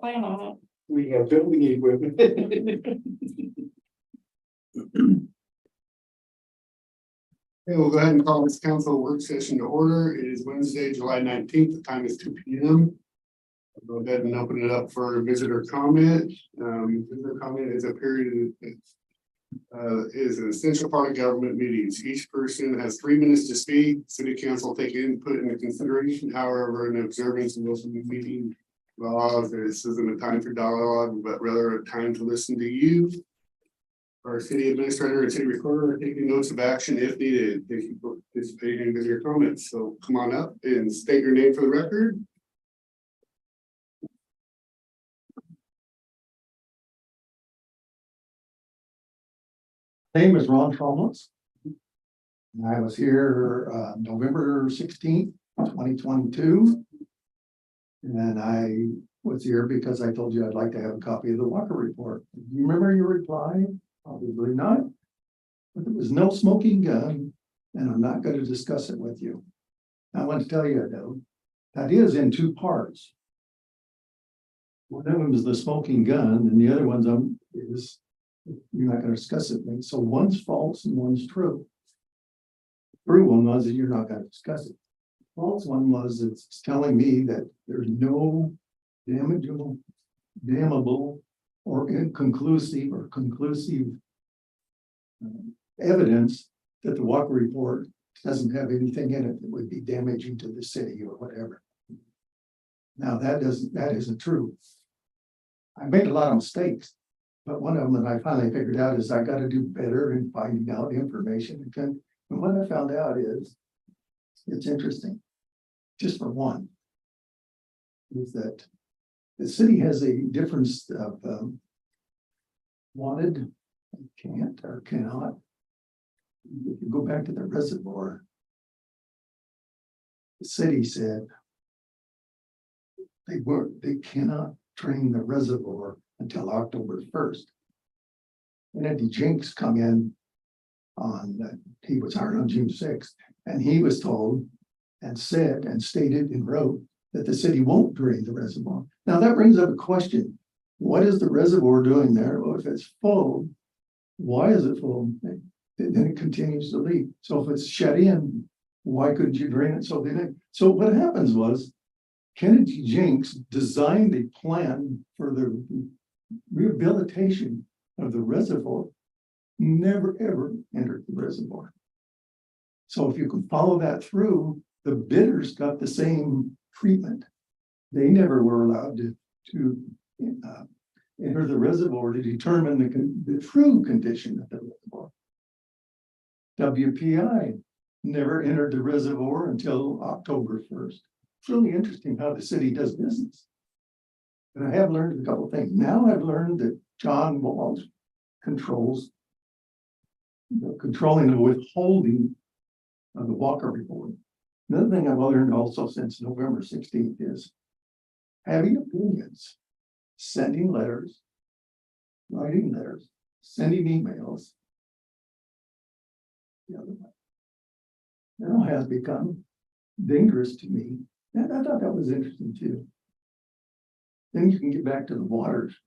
Plan on it. We have building equipment. Okay, we'll go ahead and call this council work session to order. It is Wednesday, July 19th. The time is 2 p.m. I'll go ahead and open it up for visitor comment. Visitor comment is a period that is an essential part of government meetings. Each person has 3 minutes to speak. City council take input into consideration. However, in observance of open meeting laws, this isn't a time for dialogue, but rather a time to listen to you. Our city administrator and city recorder are taking notes of action if needed. Thank you for participating with your comments. So come on up and state your name for the record. Name is Ron Tromlitz. I was here November 16th, 2022. And I was here because I told you I'd like to have a copy of the Walker report. Do you remember your reply? Probably not. But there was no smoking gun, and I'm not going to discuss it with you. I want to tell you though, that is in 2 parts. One of them is the smoking gun, and the other one's is you're not going to discuss it. So one's false and one's true. The true one was that you're not going to discuss it. The false one was it's telling me that there's no damnable or inconclusive or conclusive evidence that the Walker report doesn't have anything in it that would be damaging to the city or whatever. Now that isn't true. I made a lot of mistakes, but one of them that I finally figured out is I got to do better in finding out information. And what I found out is, it's interesting, just for one, is that the city has a difference of wanted, can't or cannot. If you go back to the reservoir, the city said they cannot drain the reservoir until October 1st. And Eddie Jenks come in he was hired on June 6th, and he was told and said and stated and wrote that the city won't drain the reservoir. Now that brings up a question. What is the reservoir doing there? Well, if it's full, why is it full? Then it continues to leak. So if it's shut in, why couldn't you drain it? So what happens was Kennedy Jenks designed a plan for the rehabilitation of the reservoir, never ever entered the reservoir. So if you can follow that through, the bidders got the same treatment. They never were allowed to enter the reservoir to determine the true condition of the reservoir. WPI never entered the reservoir until October 1st. It's really interesting how the city does business. And I have learned a couple of things. Now I've learned that John Walsh controlling the withholding of the Walker report. Another thing I've learned also since November 16th is having opinions, sending letters, writing letters, sending emails. The other way now has become dangerous to me. And I thought that was interesting too. Then you can get back to the waters.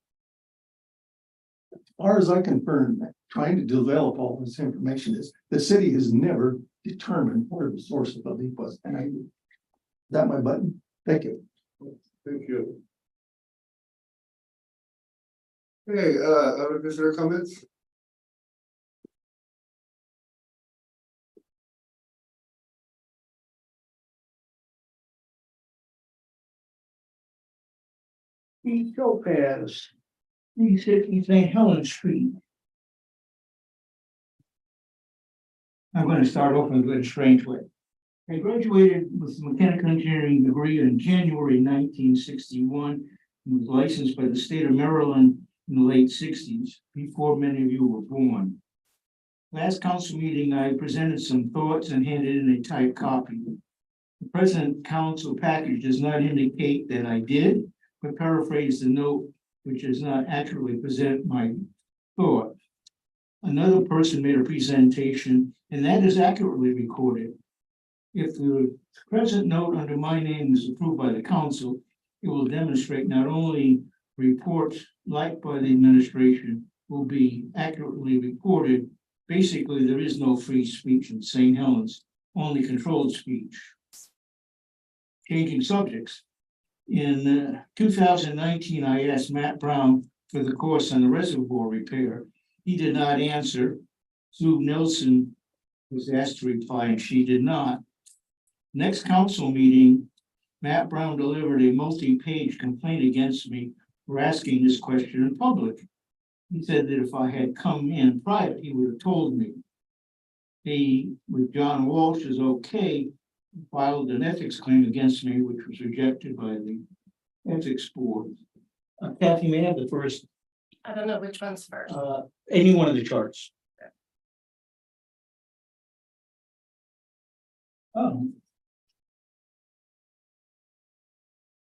As far as I confirm, trying to develop all this information is the city has never determined where the source of the leak was. And is that my button? Thank you. Thank you. Okay, other visitor comments? Steve Topaz, 360 St. Helens Street. I'm going to start off in a strange way. I graduated with a mechanical engineering degree in January 1961 and was licensed by the state of Maryland in the late 60s, before many of you were born. Last council meeting, I presented some thoughts and handed in a typed copy. The present council package does not indicate that I did, but paraphrase the note, which does not accurately present my thought. Another person made a presentation, and that is accurately recorded. If the present note under my name is approved by the council, it will demonstrate not only reports liked by the administration will be accurately reported. Basically, there is no free speech in St. Helens, only controlled speech. Changing subjects. In 2019, I asked Matt Brown for the course on the reservoir repair. He did not answer. Sue Nelson was asked to reply, and she did not. Next council meeting, Matt Brown delivered a multi-page complaint against me for asking this question in public. He said that if I had come in private, he would have told me. He, with John Walsh, is okay, filed an ethics claim against me, which was rejected by the ethics board. Kathy, may I have the first, I don't know which one's first. any one of the charts?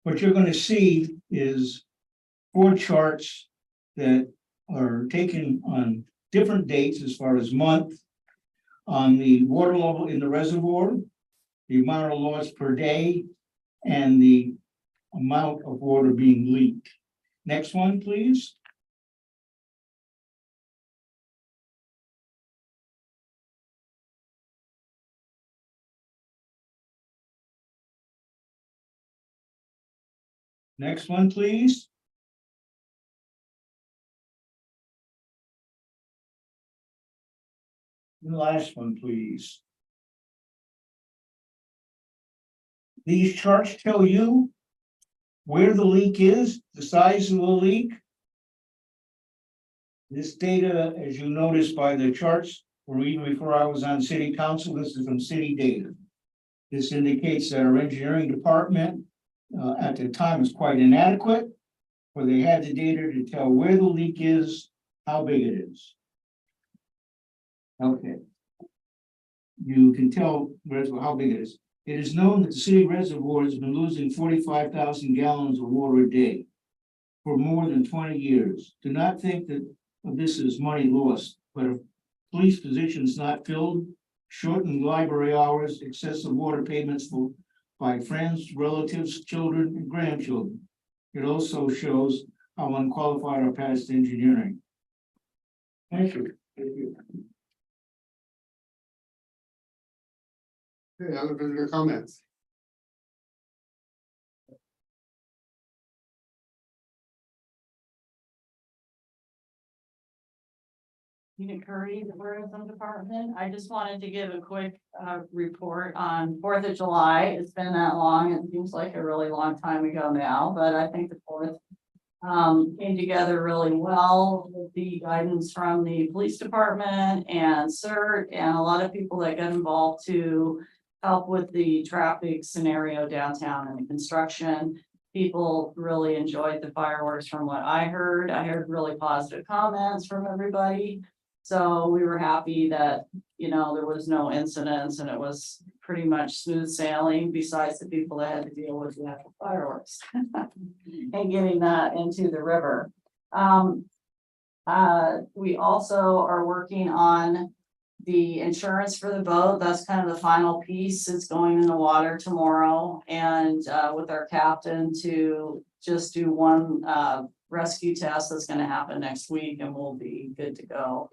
What you're going to see is 4 charts that are taken on different dates as far as month, on the water level in the reservoir, the amount of loss per day, and the amount of water being leaked. Next one, please. Next one, please. The last one, please. These charts tell you where the leak is, the size of the leak. This data, as you notice by the charts, were even before I was on city council. This is from city data. This indicates that our engineering department at the time was quite inadequate, where they had the data to tell where the leak is, how big it is. Okay. You can tell how big it is. It is known that the city reservoir has been losing 45,000 gallons of water a day for more than 20 years. Do not think that this is money lost, but if police positions not filled, shortened library hours, excessive water payments by friends, relatives, children, and grandchildren. It also shows how unqualified our past engineering. Thank you. Thank you. Okay, other visitor comments? Tina Curry, the tourism department. I just wanted to give a quick report on 4th of July. It's been that long. It seems like a really long time ago now, but I think the 4th came together really well with the guidance from the police department and CERT and a lot of people that got involved to help with the traffic scenario downtown and the construction. People really enjoyed the fireworks from what I heard. I heard really positive comments from everybody. So we were happy that, you know, there was no incidents and it was pretty much smooth sailing besides the people that had to deal with the actual fireworks and getting that into the river. We also are working on the insurance for the boat. That's kind of the final piece. It's going in the water tomorrow and with our captain to just do one rescue test that's going to happen next week and we'll be good to go.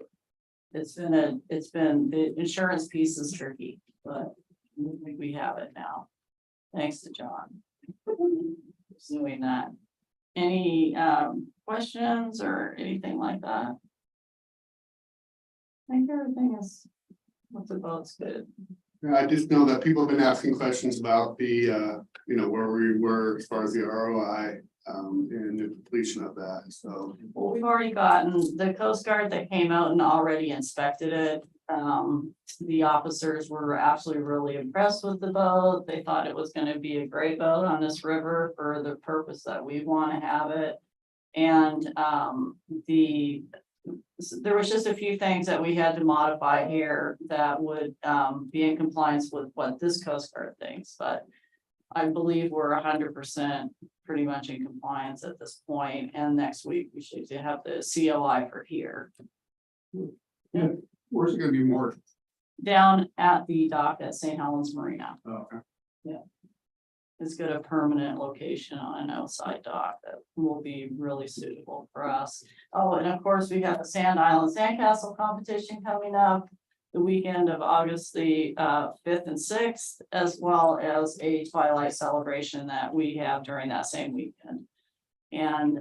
It's been the insurance piece is tricky, but I think we have it now. Thanks to John. Doing that. Any questions or anything like that? I think everything is what's about good. Yeah, I just know that people have been asking questions about the, you know, where we were as far as the ROI and the completion of that, so. Well, we've already gotten the Coast Guard that came out and already inspected it. The officers were absolutely really impressed with the boat. They thought it was going to be a great boat on this river for the purpose that we want to have it. And there was just a few things that we had to modify here that would be in compliance with what this Coast Guard thinks, but I believe we're 100% pretty much in compliance at this point, and next week we should have the COI for here. Yeah, where's it gonna be more? Down at the dock at St. Helens Marina. Oh, okay. has got a permanent location on an outside dock that will be really suitable for us. Oh, and of course, we got the Sand Island Sandcastle competition coming up the weekend of August the 5th and 6th, as well as a twilight celebration that we have during that same weekend. And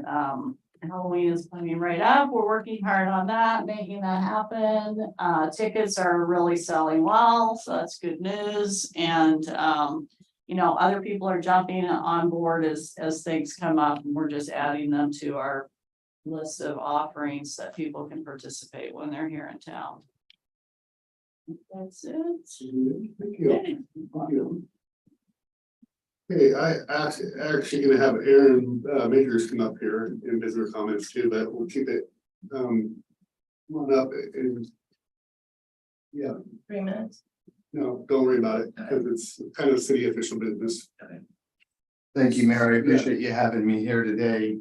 Halloween is coming right up. We're working hard on that, making that happen. Tickets are really selling well, so that's good news. And you know, other people are jumping on board as things come up, and we're just adding them to our list of offerings that people can participate when they're here in town. That's it. Thank you. Okay, I actually gonna have Aaron Majors come up here and visitor comments too, but we'll keep it come on up and. Yeah, 3 minutes. no, don't worry about it, because it's kind of city official business. Thank you, Mayor. I appreciate you having me here today.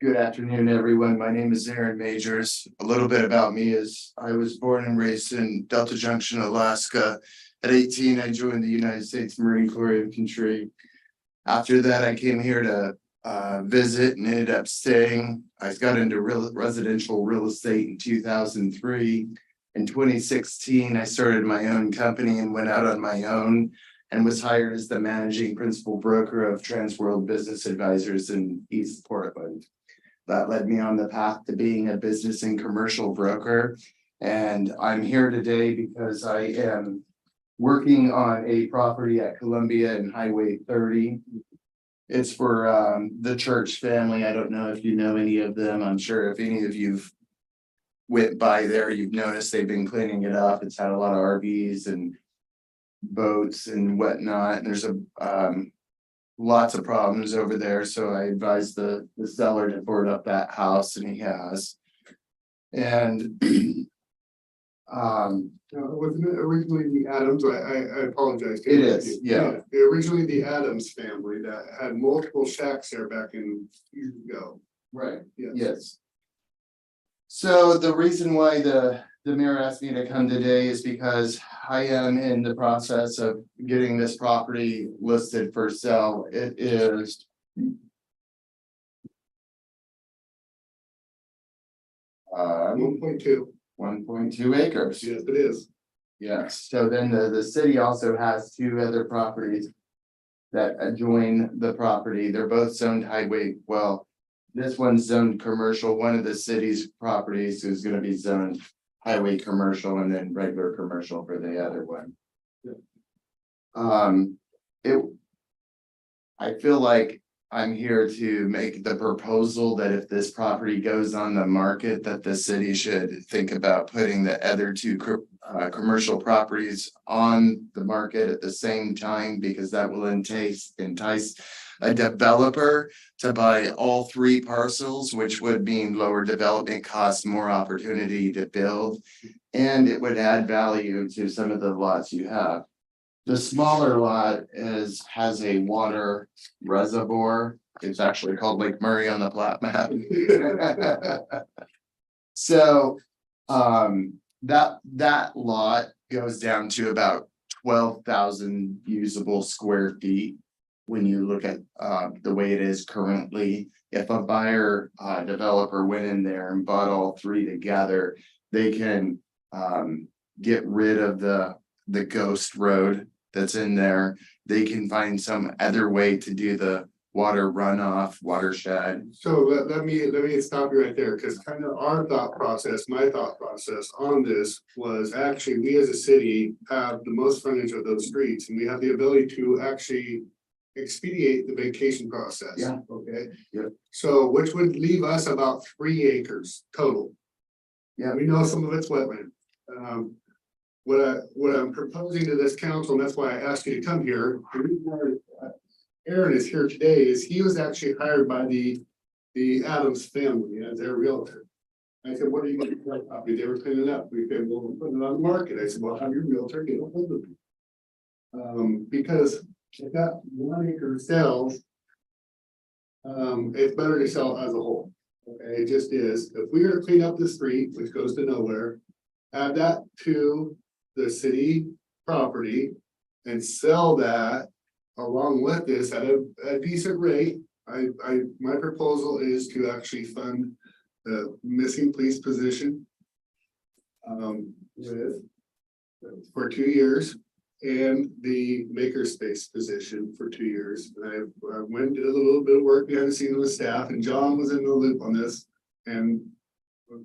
Good afternoon, everyone. My name is Aaron Majors. A little bit about me is I was born and raised in Delta Junction, Alaska. At 18, I joined the United States Marine Corps Infantry. After that, I came here to visit and ended up staying. I got into residential real estate in 2003. In 2016, I started my own company and went out on my own and was hired as the managing principal broker of Transworld Business Advisors in East Portland. That led me on the path to being a business and commercial broker. And I'm here today because I am working on a property at Columbia and Highway 30. It's for the church family. I don't know if you know any of them. I'm sure if any of you've went by there, you've noticed they've been cleaning it up. It's had a lot of RVs and boats and whatnot. And there's lots of problems over there. So I advised the seller to board up that house, and he has. And Wasn't it originally the Adams? I apologize. It is, yeah. Originally the Adams family that had multiple shacks there back in years ago. right. Yes. Yes. So the reason why the mayor asked me to come today is because I am in the process of getting this property listed for sale. It is. 1.2, 1.2 acres. yes, it is. Yes, so then the city also has two other properties that adjoin the property. They're both zoned highway. Well, this one's zoned commercial. One of the city's properties is gonna be zoned highway commercial and then regular commercial for the other one. I feel like I'm here to make the proposal that if this property goes on the market, that the city should think about putting the other two commercial properties on the market at the same time, because that will entice a developer to buy all three parcels, which would mean lower development costs, more opportunity to build, and it would add value to some of the lots you have. The smaller lot has a water reservoir. It's actually called Lake Murray on the plat map. So that lot goes down to about 12,000 usable square feet. When you look at the way it is currently, if a buyer developer went in there and bought all three together, they can get rid of the ghost road that's in there. They can find some other way to do the water runoff watershed. So let me stop you right there, because kind of our thought process, my thought process on this was actually, we as a city have the most frontage of those streets, and we have the ability to actually expedite the vacation process. Yeah. Okay. Yeah. So which would leave us about 3 acres total. Yeah. We know some of it's wetland. What I'm proposing to this council, and that's why I asked you to come here. The reason why Aaron is here today is he was actually hired by the Adams family as their realtor. I said, what are you going to do with that property? They were cleaning up. We said, well, we're putting it on the market. I said, well, have your realtor get a hold of me. Because if that 1 acre sells, it's better to sell as a whole. Okay, it just is. If we were to clean up the street, which goes to nowhere, add that to the city property and sell that along with this at a decent rate, my proposal is to actually fund the missing police position. With, for 2 years, and the makerspace position for 2 years. And I went and did a little bit of work behind the scenes with staff, and John was in the loop on this. And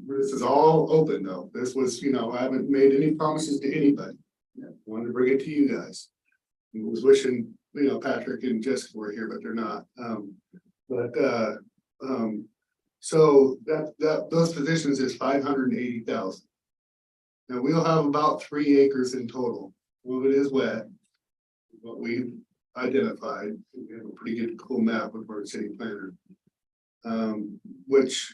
this is all open though. This was, I haven't made any promises to anybody. Wanted to bring it to you guys. I was wishing, Patrick and Jessica were here, but they're not. So those positions is 580,000. Now we'll have about 3 acres in total. Well, it is wet. What we've identified, we have a pretty good cool map with our city planner. Which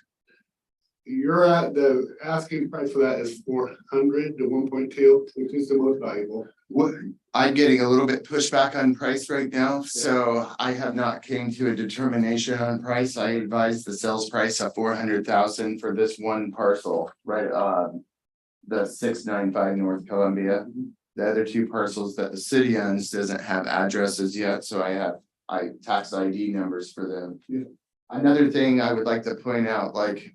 you're at, the asking price for that is 400 to 1.2, which is the most valuable. What, I'm getting a little bit pushback on price right now, so I have not came to a determination on price. I advised the sales price of 400,000 for this one parcel, right, the 695 North Columbia. The other 2 parcels that the city owns doesn't have addresses yet, so I have tax ID numbers for them. Yeah. Another thing I would like to point out, like,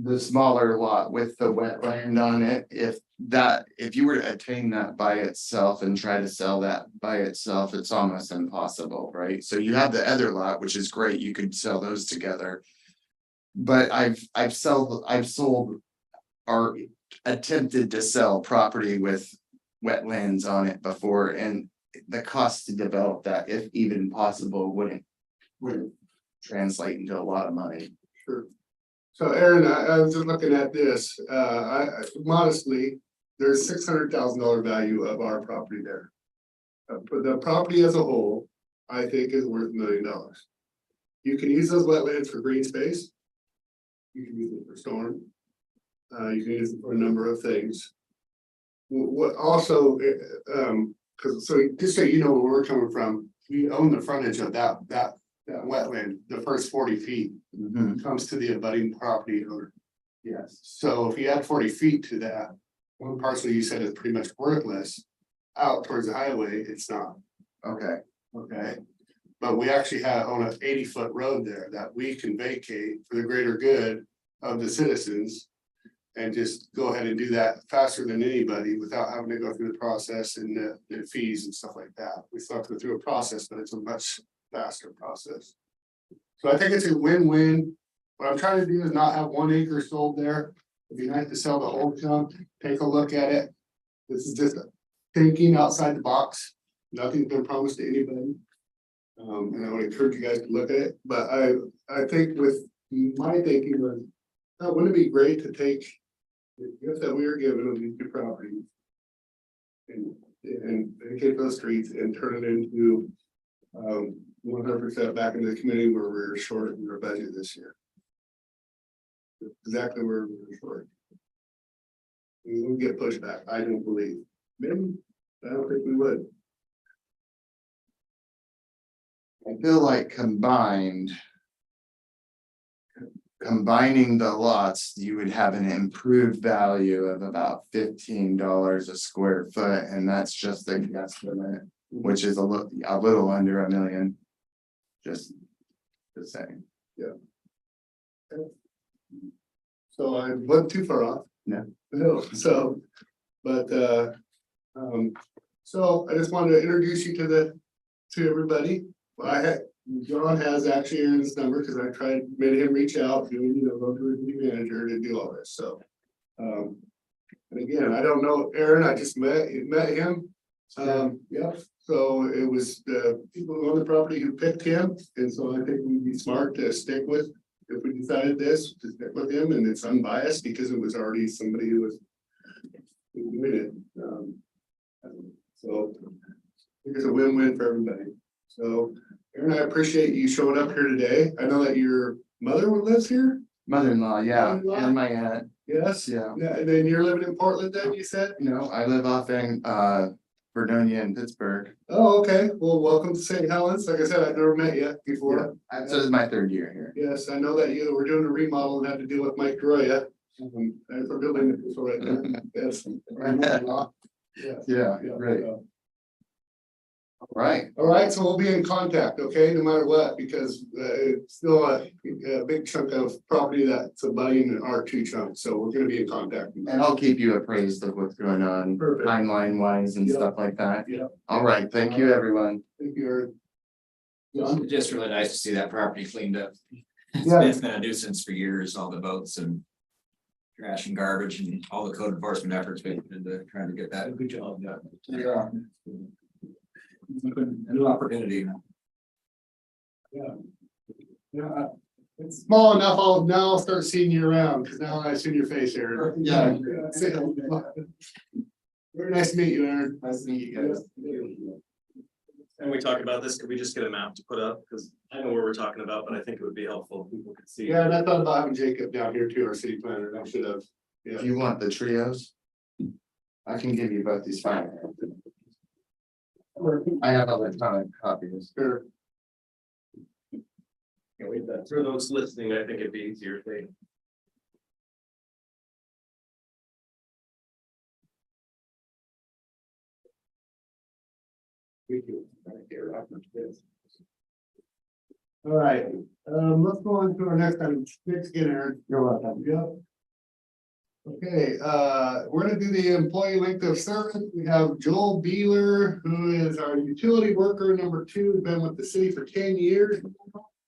the smaller lot with the wetland on it, if you were to attain that by itself and try to sell that by itself, it's almost impossible, right? So you have the other lot, which is great, you could sell those together. But I've sold or attempted to sell property with wetlands on it before, and the cost to develop that, if even possible, wouldn't translate into a lot of money. Sure. So Aaron, I was just looking at this, modestly, there's $600,000 value of our property there. For the property as a whole, I think is worth $1 million. You can use those wetlands for green space. You can use it for storm. You can use it for a number of things. What also, because so just so you know where we're coming from, we own the frontage of that wetland, the first 40 feet comes to the abutting property owner. Yes. So if you add 40 feet to that, one parcel you said is pretty much worthless, out towards the highway, it's not, Okay, okay? But we actually own an 80-foot road there that we can vacate for the greater good of the citizens. And just go ahead and do that faster than anybody without having to go through the process and the fees and stuff like that. We still have to go through a process, but it's a much faster process. So I think it's a win-win. What I'm trying to do is not have 1 acre sold there. It'd be nice to sell the whole chunk, take a look at it. This is just thinking outside the box. Nothing's been promised to anybody. And I would encourage you guys to look at it, but I think with my thinking was, wouldn't it be great to take the gift that we are given of these 2 properties and vacate those streets and turn it into 100% back into the community where we're short in our budget this year. Exactly where we're short. We won't get pushback, I don't believe. Maybe, I don't think we would. I feel like combining the lots, you would have an improved value of about $15 a square foot, and that's just the guesstimate, which is a little under $1 million. Just the same. So I wasn't too far off. No, so, but so I just wanted to introduce you to everybody. John has actually Aaron's number because I made him reach out to, go to his new manager to do all this, so. And again, I don't know Aaron, I just met him. Yeah, so it was the people who own the property who picked him, and so I think we'd be smart to stick with, if we decided this, to stick with him, and it's unbiased because it was already somebody who was doing it. So I think it's a win-win for everybody. So Aaron, I appreciate you showing up here today. I know that your mother lives here. Mother-in-law, yeah, Mother-in-law? and my aunt, Yes. yeah. Yeah, and then you're living in Portland then, you said? No, I live off in Vernonia in Pittsburgh. Oh, okay. Well, welcome to St. Helens. Like I said, I've never met you before. So this is my 3rd year here. Yes, I know that you were doing a remodel and had to deal with Mike Droya. As we're building it right now. Yes. Yes. Yeah, right. Right, All right, so we'll be in contact, okay, no matter what, because it's still a big chunk of property that's abutting our two chunks, so we're gonna be in contact. and I'll keep you appraised of what's going on, Perfect. timeline wise and Yep. stuff like that. Yep. All right, thank you, everyone. Thank you, Eric. It's just really nice to see that property cleaned up. Yeah. It's been a nuisance for years, all the boats and trash and garbage and all the code enforcement efforts been into trying to get that. Good job. Yeah. A new opportunity. Yeah, it's small enough, I'll start seeing you around, because now I've seen your face, Aaron. Yeah. Very nice to meet you, Aaron. Nice to meet you guys. And we talk about this, could we just get a map to put up? Because I know where we're talking about, but I think it would be helpful if people could see. Yeah, and I thought about having Jacob down here too, our city planner, I should have. If you want the trios, I can give you both these files. I have electronic copies. Sure. For those listening, I think it'd be easier if they. All right, let's go on to our next item, Nick Skinner. You're welcome. Yep. Okay, we're gonna do the employee length of service. We have Joel Beeler, who is our utility worker number 2, has been with the city for 10 years.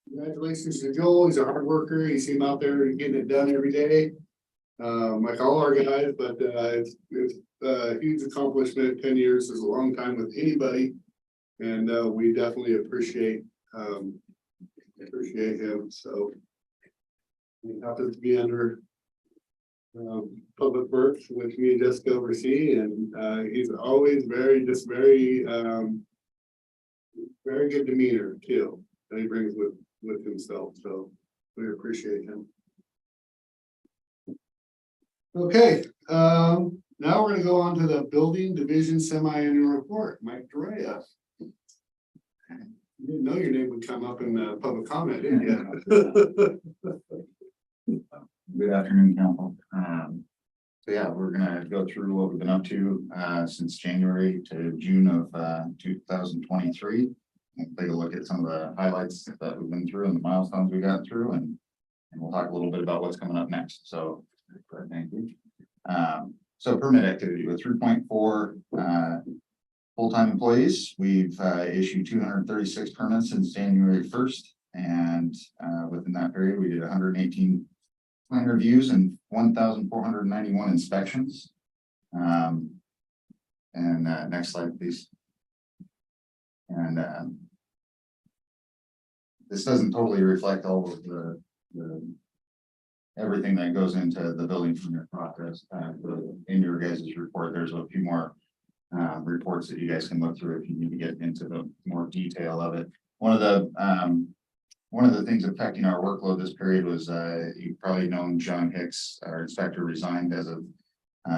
Congratulations to Joel, he's a hard worker, you see him out there getting it done every day. Like all our guys, but it's a huge accomplishment. 10 years is a long time with anybody. And we definitely appreciate him, so. He happens to be under Public Works, which me and Jessica oversee, and he's always very good demeanor too, that he brings with himself, so we appreciate him. Okay, now we're gonna go on to the Building Division Semi-Annual Report, Mike Correa. You didn't know your name would come up in the public comment, did you? Good afternoon, council. So yeah, we're gonna go through what we've been up to since January to June of 2023. We'll take a look at some of the highlights that we've been through and the milestones we got through, and we'll talk a little bit about what's coming up next. So thank you. So permit activity with 3.4 full-time employees. We've issued 236 permits since January 1st, and within that period, we did 118 plan reviews and 1,491 inspections. Next slide, please. And this doesn't totally reflect all of the everything that goes into the building permit process. In your guys' report, there's a few more reports that you guys can look through if you need to get into the more detail of it. One of the things affecting our workload this period was you've probably known John Hicks, our inspector, resigned as of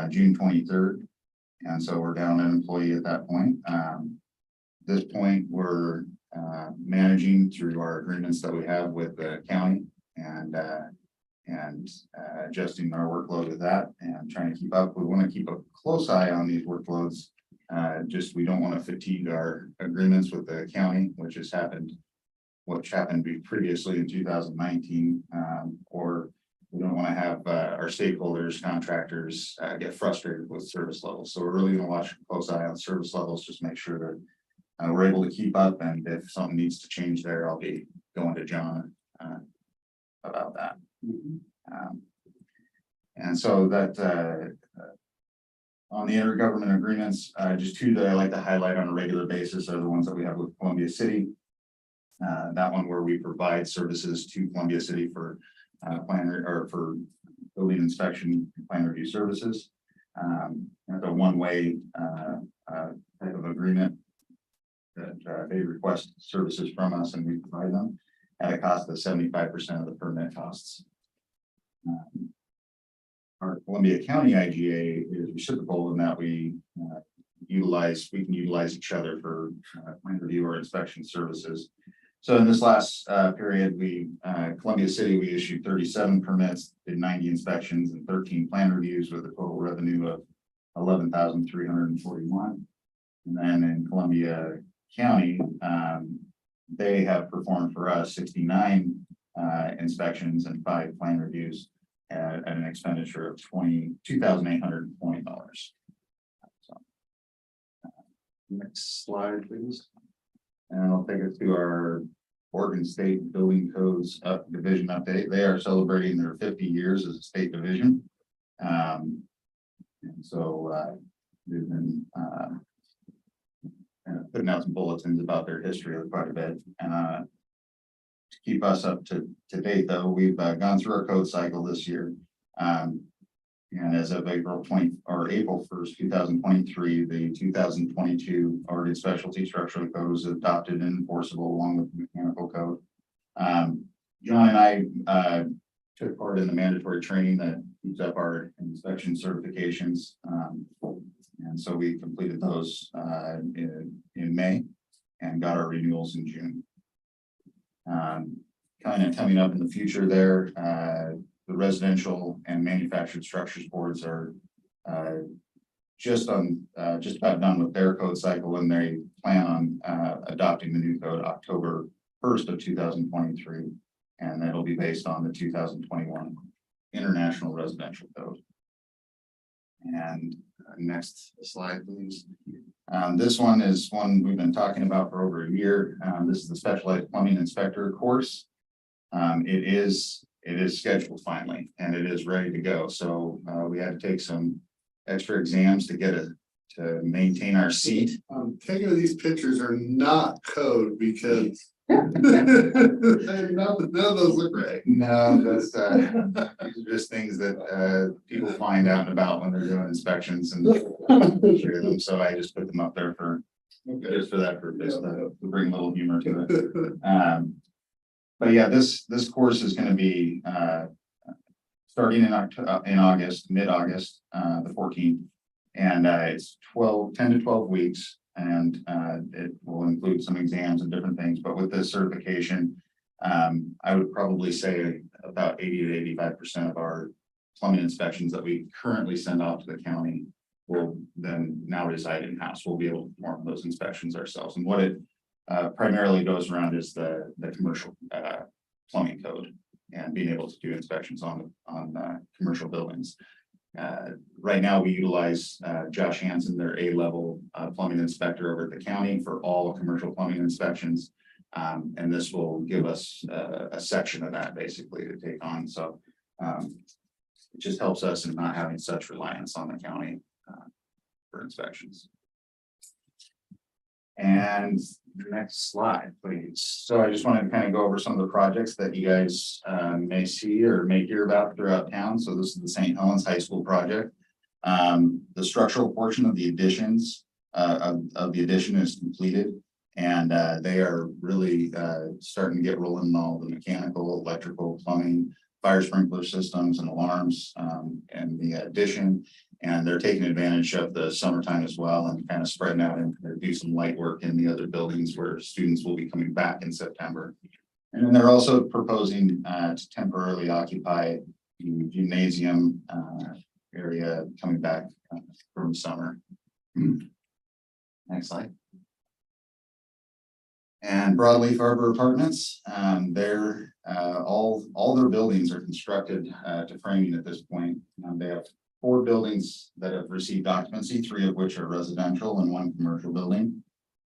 June 23rd. And so we're down an employee at that point. This point, we're managing through our agreements that we have with the county and adjusting our workload with that and trying to keep up. We want to keep a close eye on these workloads. Just we don't want to fatigue our agreements with the county, which happened previously in 2019, or we don't want to have our stakeholders, contractors get frustrated with service levels. So we're really going to watch a close eye on service levels, just make sure that we're able to keep up. And if something needs to change there, I'll be going to John about that. And so that on the intergovernment agreements, just 2 that I like to highlight on a regular basis are the ones that we have with Columbia City. That one where we provide services to Columbia City for for building inspection and plan review services. It's a one-way type of agreement that they request services from us and we provide them at a cost of 75% of the permit costs. Our Columbia County IGA is reciprocal in that we can utilize each other for plan review or inspection services. So in this last period, Columbia City, we issued 37 permits, did 90 inspections and 13 plan reviews with a total revenue of $11,341. And then in Columbia county, they have performed for us 69 inspections and 5 plan reviews at an expenditure of $22,820. So, next slide, please. And I'll take us to our Oregon State Building Codes Division update. They are celebrating their 50 years as a state division. And so they've been putting out some bulletins about their history quite a bit. To keep us up to date, though, we've gone through our code cycle this year. And as of April 1st, 2023, the 2022 Oregon Specialty Structural Code was adopted and enforceable along with the mechanical code. John and I took part in the mandatory training that keeps up our inspection certifications. And so we completed those in May and got our renewals in June. Kind of coming up in the future there, the residential and manufactured structures boards are just about done with their code cycle, and they plan on adopting the new code October 1st of 2023, and that'll be based on the 2021 International Residential Code. And next slide, please. This one is one we've been talking about for over a year. This is the Specialized Plumbing Inspector course. It is scheduled finally, and it is ready to go. So we had to take some extra exams to to maintain our seat. Taking of these pictures are not code because none of those look right. No, that's these are just things that people find out about when they're doing inspections and share them. So I just put them up there for just for that purpose, to bring a little humor to it. But yeah, this course is going to be starting in August, mid-August, the 14th, and it's 10 to 12 weeks, and it will include some exams and different things. But with this certification, I would probably say about 80 to 85% of our plumbing inspections that we currently send off to the county will then now reside in-house. We'll be able to perform those inspections ourselves. And what it primarily goes around is the commercial plumbing code and being able to do inspections on commercial buildings. Right now, we utilize Josh Hansen, their A-level plumbing inspector over at the county for all commercial plumbing inspections. And this will give us a section of that basically to take on. So it just helps us in not having such reliance on the county for inspections. And the next slide, please. So I just wanted to kind of go over some of the projects that you guys may see or may hear about throughout town. So this is the St. Helens High School project. The structural portion of the additions of the addition is completed, and they are really starting to get rolling in all the mechanical, electrical, plumbing, fire sprinkler systems and alarms and the addition. And they're taking advantage of the summertime as well and kind of spreading out and do some light work in the other buildings where students will be coming back in September. And then they're also proposing to temporarily occupy the gymnasium area coming back from summer. Next slide. And Broadleaf Arbor Apartments, they're all their buildings are constructed to framing at this point. They have 4 buildings that have received occupancy, 3 of which are residential and 1 commercial building.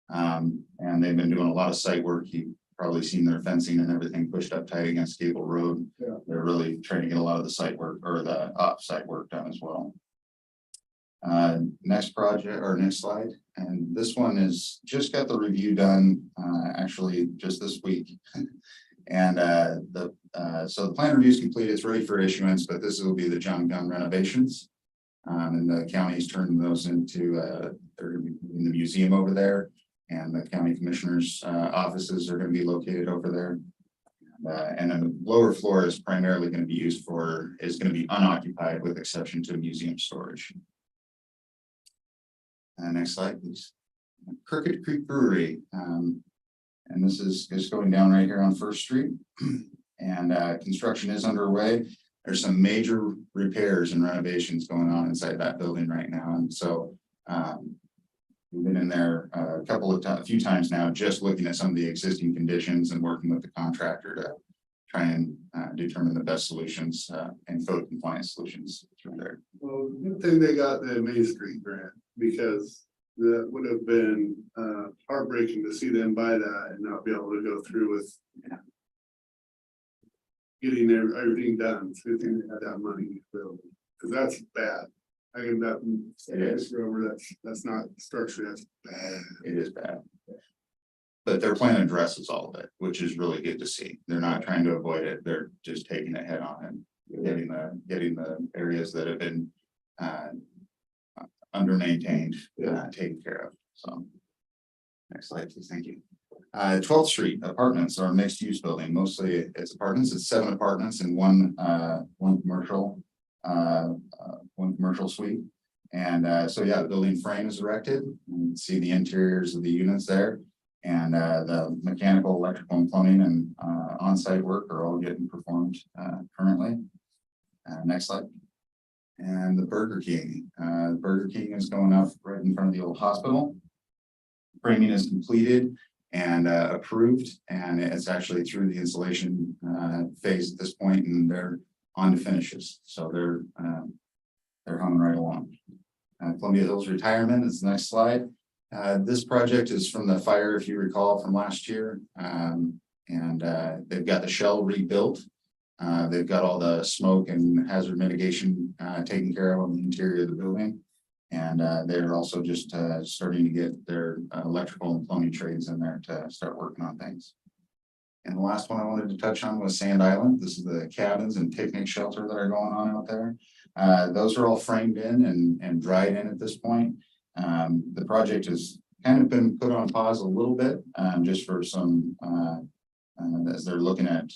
And they've been doing a lot of site work. You've probably seen their fencing and everything pushed up tight against Gable Road. Yeah. They're really trying to get a lot of the site work or the off-site work done as well. Next project or next slide. And this one is just got the review done actually just this week. And so the plan review is complete. It's ready for issuance, but this will be the John Gunn renovations. And the county's turning those into they're going to be in the museum over there, and the county commissioners' offices are going to be located over there. And then the lower floor is primarily going to be is going to be unoccupied with exception to museum storage. Next slide, please. Crooked Creek Brewery. And this is just going down right here on First Street. And construction is underway. There's some major repairs and renovations going on inside that building right now. And so We've been in there a few times now, just looking at some of the existing conditions and working with the contractor to try and determine the best solutions and code compliance solutions through there. Well, good thing they got the Main Street grant, because that would have been heartbreaking to see them buy that and not be able to go through with getting everything done. So I think they had that money, because that's bad. I can that It is. that's not structure, that's bad. It is bad. But their plan addresses all of it, which is really good to see. They're not trying to avoid it. They're just taking it head on and getting the areas that have been under maintained, taken care of. So. Next slide, please. Thank you. 12th Street Apartments are a mixed use building. Mostly it's apartments. It's 7 apartments and one commercial suite. And so yeah, the building frame is erected. You can see the interiors of the units there. And the mechanical, electrical and plumbing and on-site work are all getting performed currently. Next slide. And the Burger King. Burger King is going up right in front of the old hospital. Framing is completed and approved, and it's actually through the installation phase at this point, and they're on to finishes. So they're humming right along. Columbia Hills Retirement is the next slide. This project is from the fire, if you recall, from last year. They've got the shell rebuilt. They've got all the smoke and hazard mitigation taken care of on the interior of the building. And they're also just starting to get their electrical and plumbing trades in there to start working on things. And the last one I wanted to touch on was Sand Island. This is the cabins and picnic shelter that are going on out there. Those are all framed in and dried in at this point. The project has kind of been put on pause a little bit, just for some, as they're looking at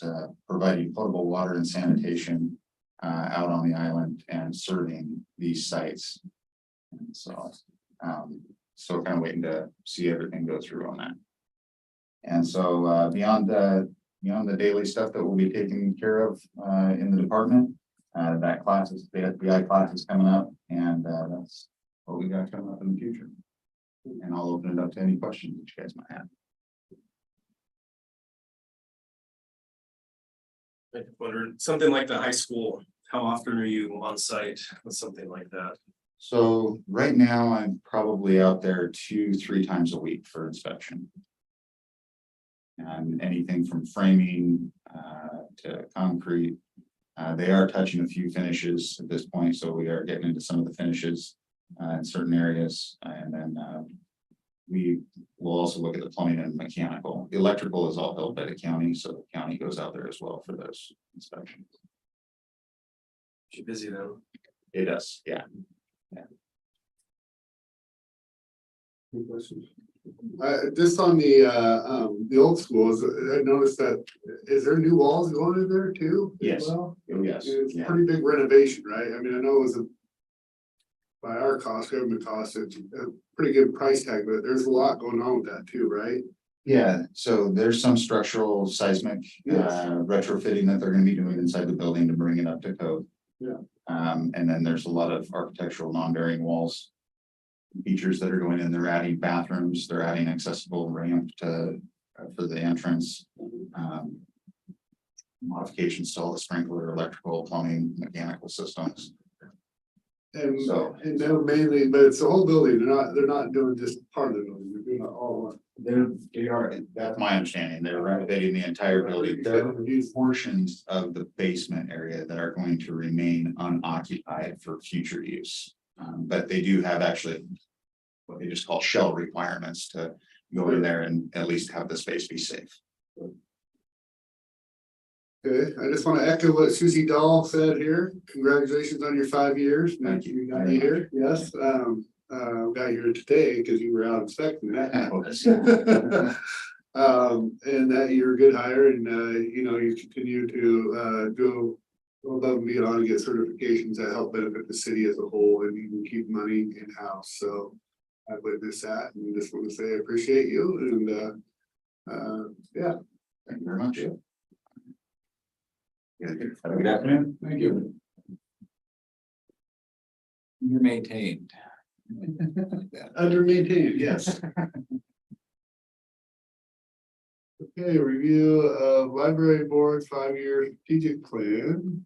providing potable water and sanitation out on the island and serving these sites. And so, kind of waiting to see everything go through on that. And so beyond the daily stuff that we'll be taking care of in the department, that class is the FBI class is coming up, and that's what we got coming up in the future. And I'll open it up to any questions that you guys might have. I wondered, something like the high school, how often are you on site with something like that? So right now I'm probably out there 2-3 times a week for inspection. And anything from framing to concrete. They are touching a few finishes at this point, so we are getting into some of the finishes in certain areas. And then we will also look at the plumbing and mechanical. The electrical is all held by the county, so the county goes out there as well for those inspections. You're busy though. It does, yeah. Any questions? Just on the old schools, I noticed that, is there new walls going in there too? as Yes. well? Oh, yes. It's a Yeah. pretty big renovation, right? I mean, I know it was by our cost, government cost, it's a pretty good price tag, but there's a lot going on with that too, right? Yeah, so there's some structural seismic Yes. retrofitting that they're gonna be doing inside the building to bring it up to code. Yeah. And then there's a lot of architectural non-bearing walls. Features that are going in, they're adding bathrooms, they're adding accessible ramp to for the entrance. Modifications to all the sprinkler, electrical, plumbing, mechanical systems. And So- and they're mainly, but it's the whole building, they're not doing just part of the building, they're doing it all. That's my understanding. They're renovating the entire building. There are portions of the basement area that are going to remain unoccupied for future use. But they do have actually what they just call shell requirements to go in there and at least have the space be safe. Okay, I just want to echo what Susie Dahl said here. Congratulations on your 5 years. Thank you. We got you here, yes. Got you here today because you were out inspecting that. And that you're a good hire and, you continue to go above and beyond and get certifications that help benefit the city as a whole and even keep money in-house. So I witnessed that and just want to say I appreciate you and, yeah. Thank you very much. Have a good afternoon. Thank you. You're maintained. Under maintained, yes. Okay, review of library board 5-year strategic plan.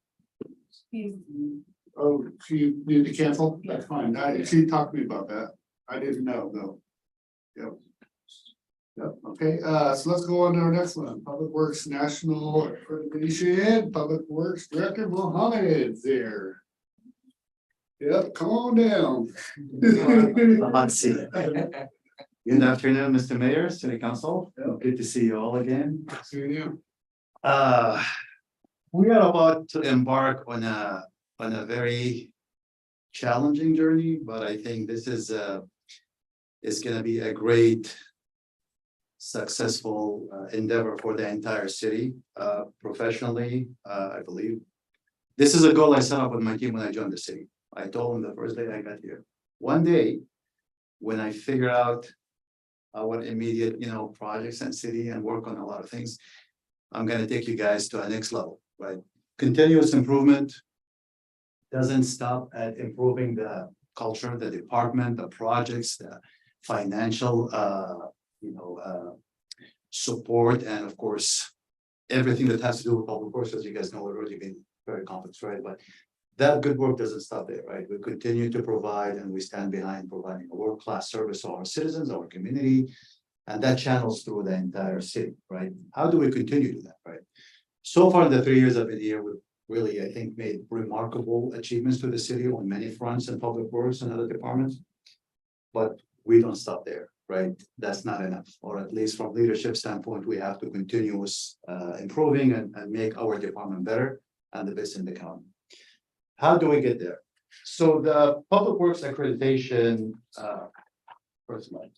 Oh, she needed to cancel? That's fine. She talked to me about that. I didn't know though. Yep. Yep, okay, so let's go on to our next one. Public Works National Accreditation, Public Works Director Mohammed there. Yep, come on down. Hot seat. Good afternoon, Mr. Mayor, City Council. Good to see you all again. See you. We are about to embark on a very challenging journey, but I think this is gonna be a great successful endeavor for the entire city, professionally, I believe. This is a goal I set up with my team when I joined the city. I told them the first day I got here, one day, when I figure out our immediate, projects and city and work on a lot of things, I'm gonna take you guys to a next level, right? Continuous improvement doesn't stop at improving the culture, the department, the projects, the financial, support, and of course, everything that has to do with public works, as you guys know, we've already been very complex, right? But that good work doesn't stop there, right? We continue to provide and we stand behind providing a world-class service to our citizens, our community, and that channels through the entire city, right? How do we continue to do that, right? So far, in the 3 years I've been here, we've really, I think, made remarkable achievements to the city on many fronts in public works and other departments. But we don't stop there, right? That's not enough, or at least from leadership standpoint, we have to continue improving and make our department better and the best in the county. How do we get there? So the Public Works Accreditation, first slide.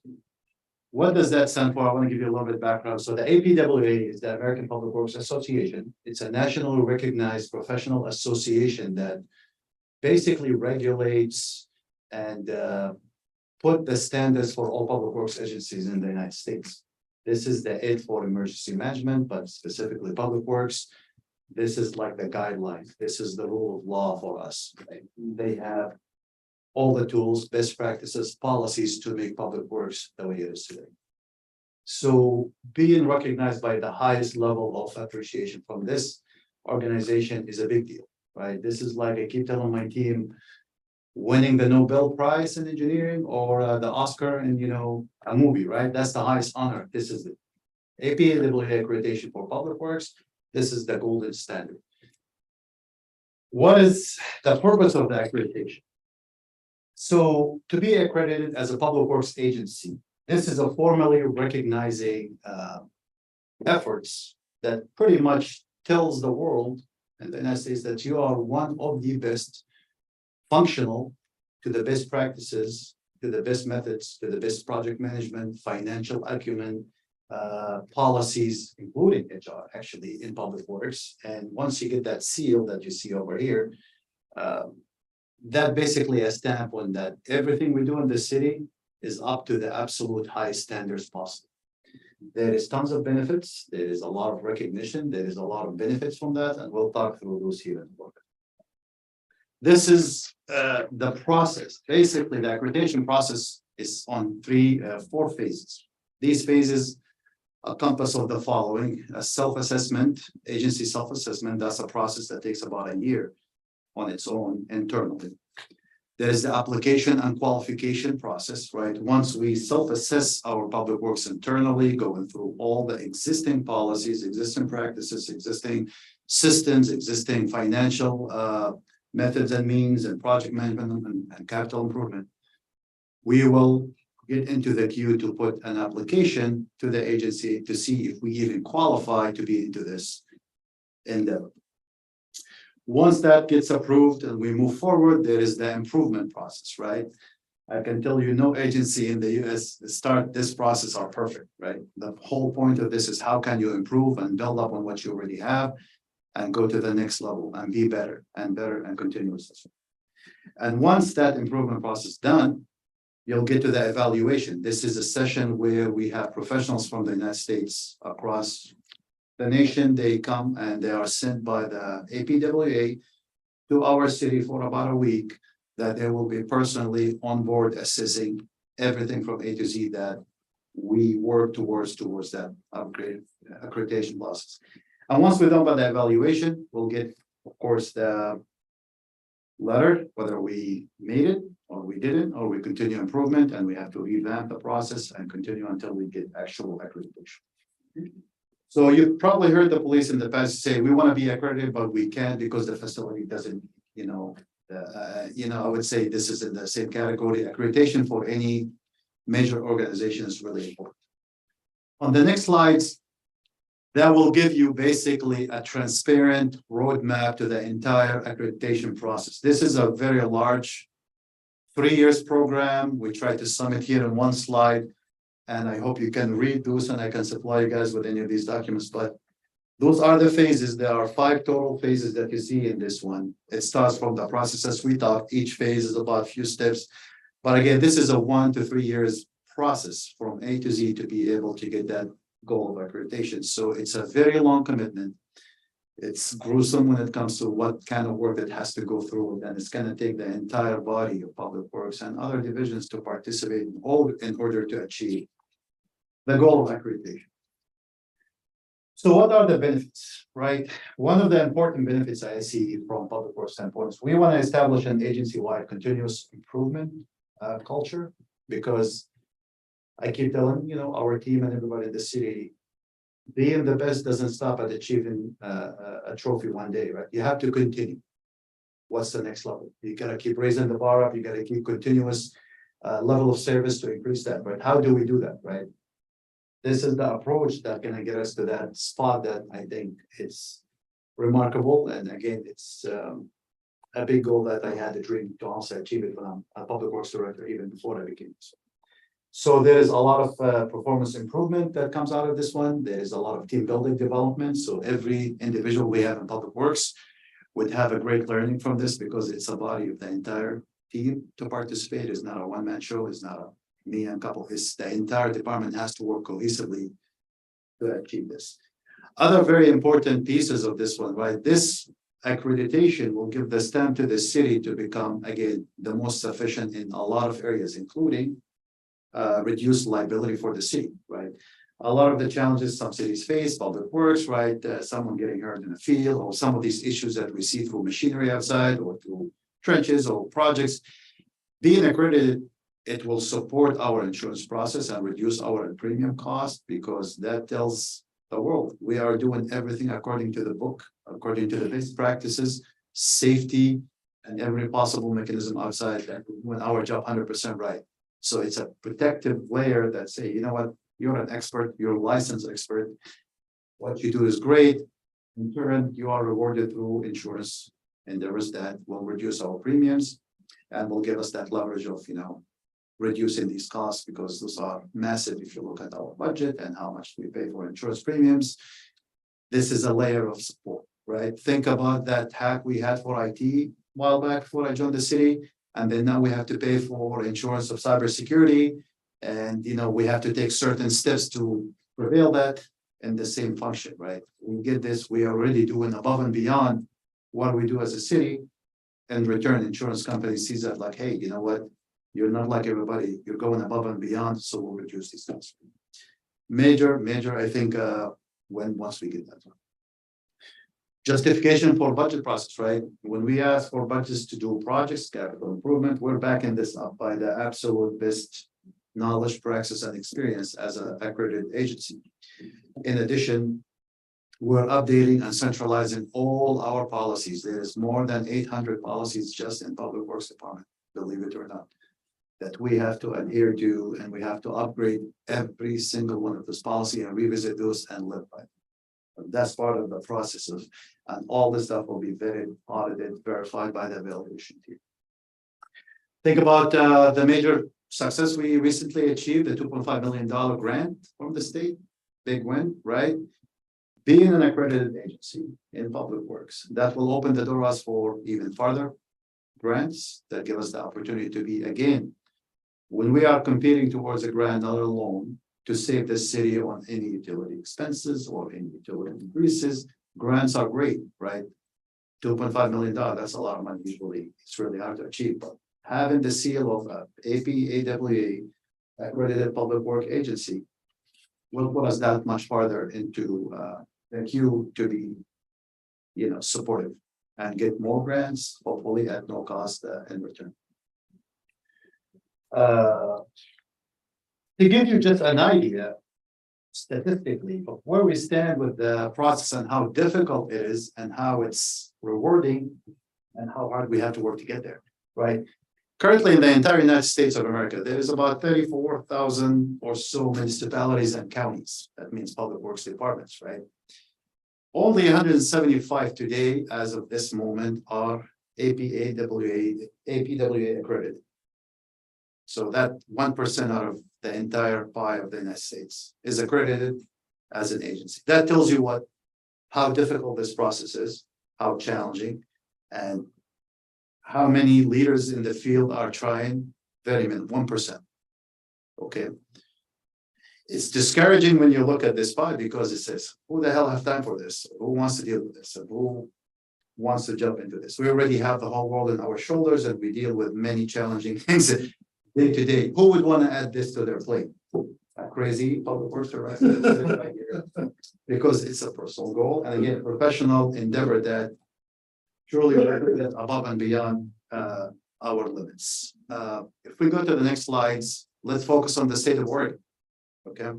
What does that stand for? I want to give you a little bit of background. So the APWA is the American Public Works Association. It's a nationally recognized professional association that basically regulates and put the standards for all public works agencies in the United States. This is the aid for emergency management, but specifically public works. This is like the guidelines. This is the rule of law for us. Right? They have all the tools, best practices, policies to make public works the way it is today. So being recognized by the highest level of appreciation from this organization is a big deal, right? This is like, I keep telling my team, winning the Nobel Prize in engineering or the Oscar in, a movie, right? That's the highest honor. This is the APWA accreditation for public works. This is the golden standard. What is the purpose of the accreditation? So to be accredited as a public works agency, this is a formally recognizing efforts that pretty much tells the world and the United States that you are one of the best functional to the best practices, to the best methods, to the best project management, financial acumen, policies, including HR, actually, in public works. And once you get that seal that you see over here, that basically a stamp on that everything we do in the city is up to the absolute highest standards possible. There is tons of benefits. There is a lot of recognition. There is a lot of benefits from that, and we'll talk through those here in a moment. This is the process. Basically, the accreditation process is on four phases. These phases encompass of the following: a self-assessment, agency self-assessment. That's a process that takes about a year on its own internally. There is the application and qualification process, right? Once we self-assess our public works internally, going through all the existing policies, existing practices, existing systems, existing financial methods and means and project management and capital improvement, we will get into the queue to put an application to the agency to see if we even qualify to be into this endeavor. Once that gets approved and we move forward, there is the improvement process, right? I can tell you no agency in the US start this process are perfect, right? The whole point of this is how can you improve and build up on what you already have and go to the next level and be better and continuously. And once that improvement process is done, you'll get to the evaluation. This is a session where we have professionals from the United States across the nation. They come and they are sent by the APWA to our city for about a week that they will be personally on board assessing everything from A to Z that we work towards that upgrade accreditation process. And once we're done by the evaluation, we'll get, of course, the letter, whether we made it or we didn't, or we continue improvement, and we have to revamp the process and continue until we get actual accreditation. So you've probably heard the police in the past say, we want to be accredited, but we can't because the facility doesn't, I would say this is in the same category. Accreditation for any major organization is really important. On the next slides, that will give you basically a transparent roadmap to the entire accreditation process. This is a very large 3 years program. We try to sum it here in one slide. And I hope you can read those and I can supply you guys with any of these documents, but those are the phases. There are 5 total phases that you see in this one. It starts from the process as we talked. Each phase is about a few steps. But again, this is a 1 to 3 years process from A to Z to be able to get that goal of accreditation. So it's a very long commitment. It's gruesome when it comes to what kind of work that has to go through, and it's going to take the entire body of public works and other divisions to participate in order to achieve the goal of accreditation. So what are the benefits, right? One of the important benefits I see from public works standpoint is we want to establish an agency-wide continuous improvement culture, because I keep telling, our team and everybody in the city, being the best doesn't stop at achieving a trophy one day, right? You have to continue. What's the next level? You gotta keep raising the bar up. You gotta keep continuous level of service to increase that, right? How do we do that, right? This is the approach that's gonna get us to that spot that I think it's remarkable. And again, it's a big goal that I had a dream to also achieve it when I'm a public works director, even before I became so. So there is a lot of performance improvement that comes out of this one. There is a lot of team building development. So every individual we have in public works would have a great learning from this, because it's a body of the entire team to participate. It's not a one-man show. It's not a me and a couple. It's the entire department has to work cohesively to achieve this. Other very important pieces of this one, right? This accreditation will give the stamp to the city to become, again, the most sufficient in a lot of areas, including reduce liability for the city, right? A lot of the challenges some cities face, public works, right? Someone getting hurt in the field, or some of these issues that we see through machinery outside or through trenches or projects. Being accredited, it will support our insurance process and reduce our premium cost, because that tells the world we are doing everything according to the book, according to the best practices, safety, and every possible mechanism outside that we're doing our job 100% right. So it's a protective layer that say, you know what, you're an expert, you're a licensed expert. What you do is great. In turn, you are rewarded through insurance endeavors that will reduce our premiums and will give us that leverage of, reducing these costs, because those are massive if you look at our budget and how much we pay for insurance premiums. This is a layer of support, right? Think about that hack we had for IT a while back before I joined the city. And then now we have to pay for insurance of cybersecurity. And, we have to take certain steps to prevail that in the same function, right? We get this, we are already doing above and beyond what we do as a city. In return, insurance companies sees that like, hey, you know what? You're not like everybody, you're going above and beyond, so we'll reduce these costs. Major, I think, once we get that one. Justification for budget process, right? When we ask for budgets to do projects, capital improvement, we're backing this up by the absolute best knowledge, praxis, and experience as an accredited agency. In addition, we're updating and centralizing all our policies. There's more than 800 policies just in Public Works Department, believe it or not, that we have to adhere to, and we have to upgrade every single one of those policies and revisit those and live by them. That's part of the process of, and all this stuff will be vetted, audited, verified by the evaluation team. Think about the major success we recently achieved, the $2.5 million grant from the state, big win, right? Being an accredited agency in public works, that will open the doors for even further grants that give us the opportunity to be, again, when we are competing towards a grant, not a loan, to save the city on any utility expenses or any utility increases, grants are great, right? $2.5 million, that's a lot of money. Usually, it's really hard to achieve, but having the seal of APAWA, accredited public work agency, will put us that much farther into the queue to be, supportive and get more grants, hopefully at no cost in return. To give you just an idea, statistically, of where we stand with the process and how difficult it is and how it's rewarding and how hard we have to work to get there, right? Currently, in the entire United States of America, there is about 34,000 or so municipalities and counties. That means public works departments, right? Only 175 today, as of this moment, are APAWA accredited. So that 1% out of the entire pie of the United States is accredited as an agency. That tells you how difficult this process is, how challenging, and how many leaders in the field are trying. Very minimum, 1%. Okay. It's discouraging when you look at this pie because it says, who the hell have time for this? Who wants to deal with this? And who wants to jump into this? We already have the whole world on our shoulders and we deal with many challenging things day to day. Who would want to add this to their plate? A crazy public works director, because it's a personal goal and again, professional endeavor that truly above and beyond our limits. If we go to the next slides, let's focus on the state of Oregon. Okay,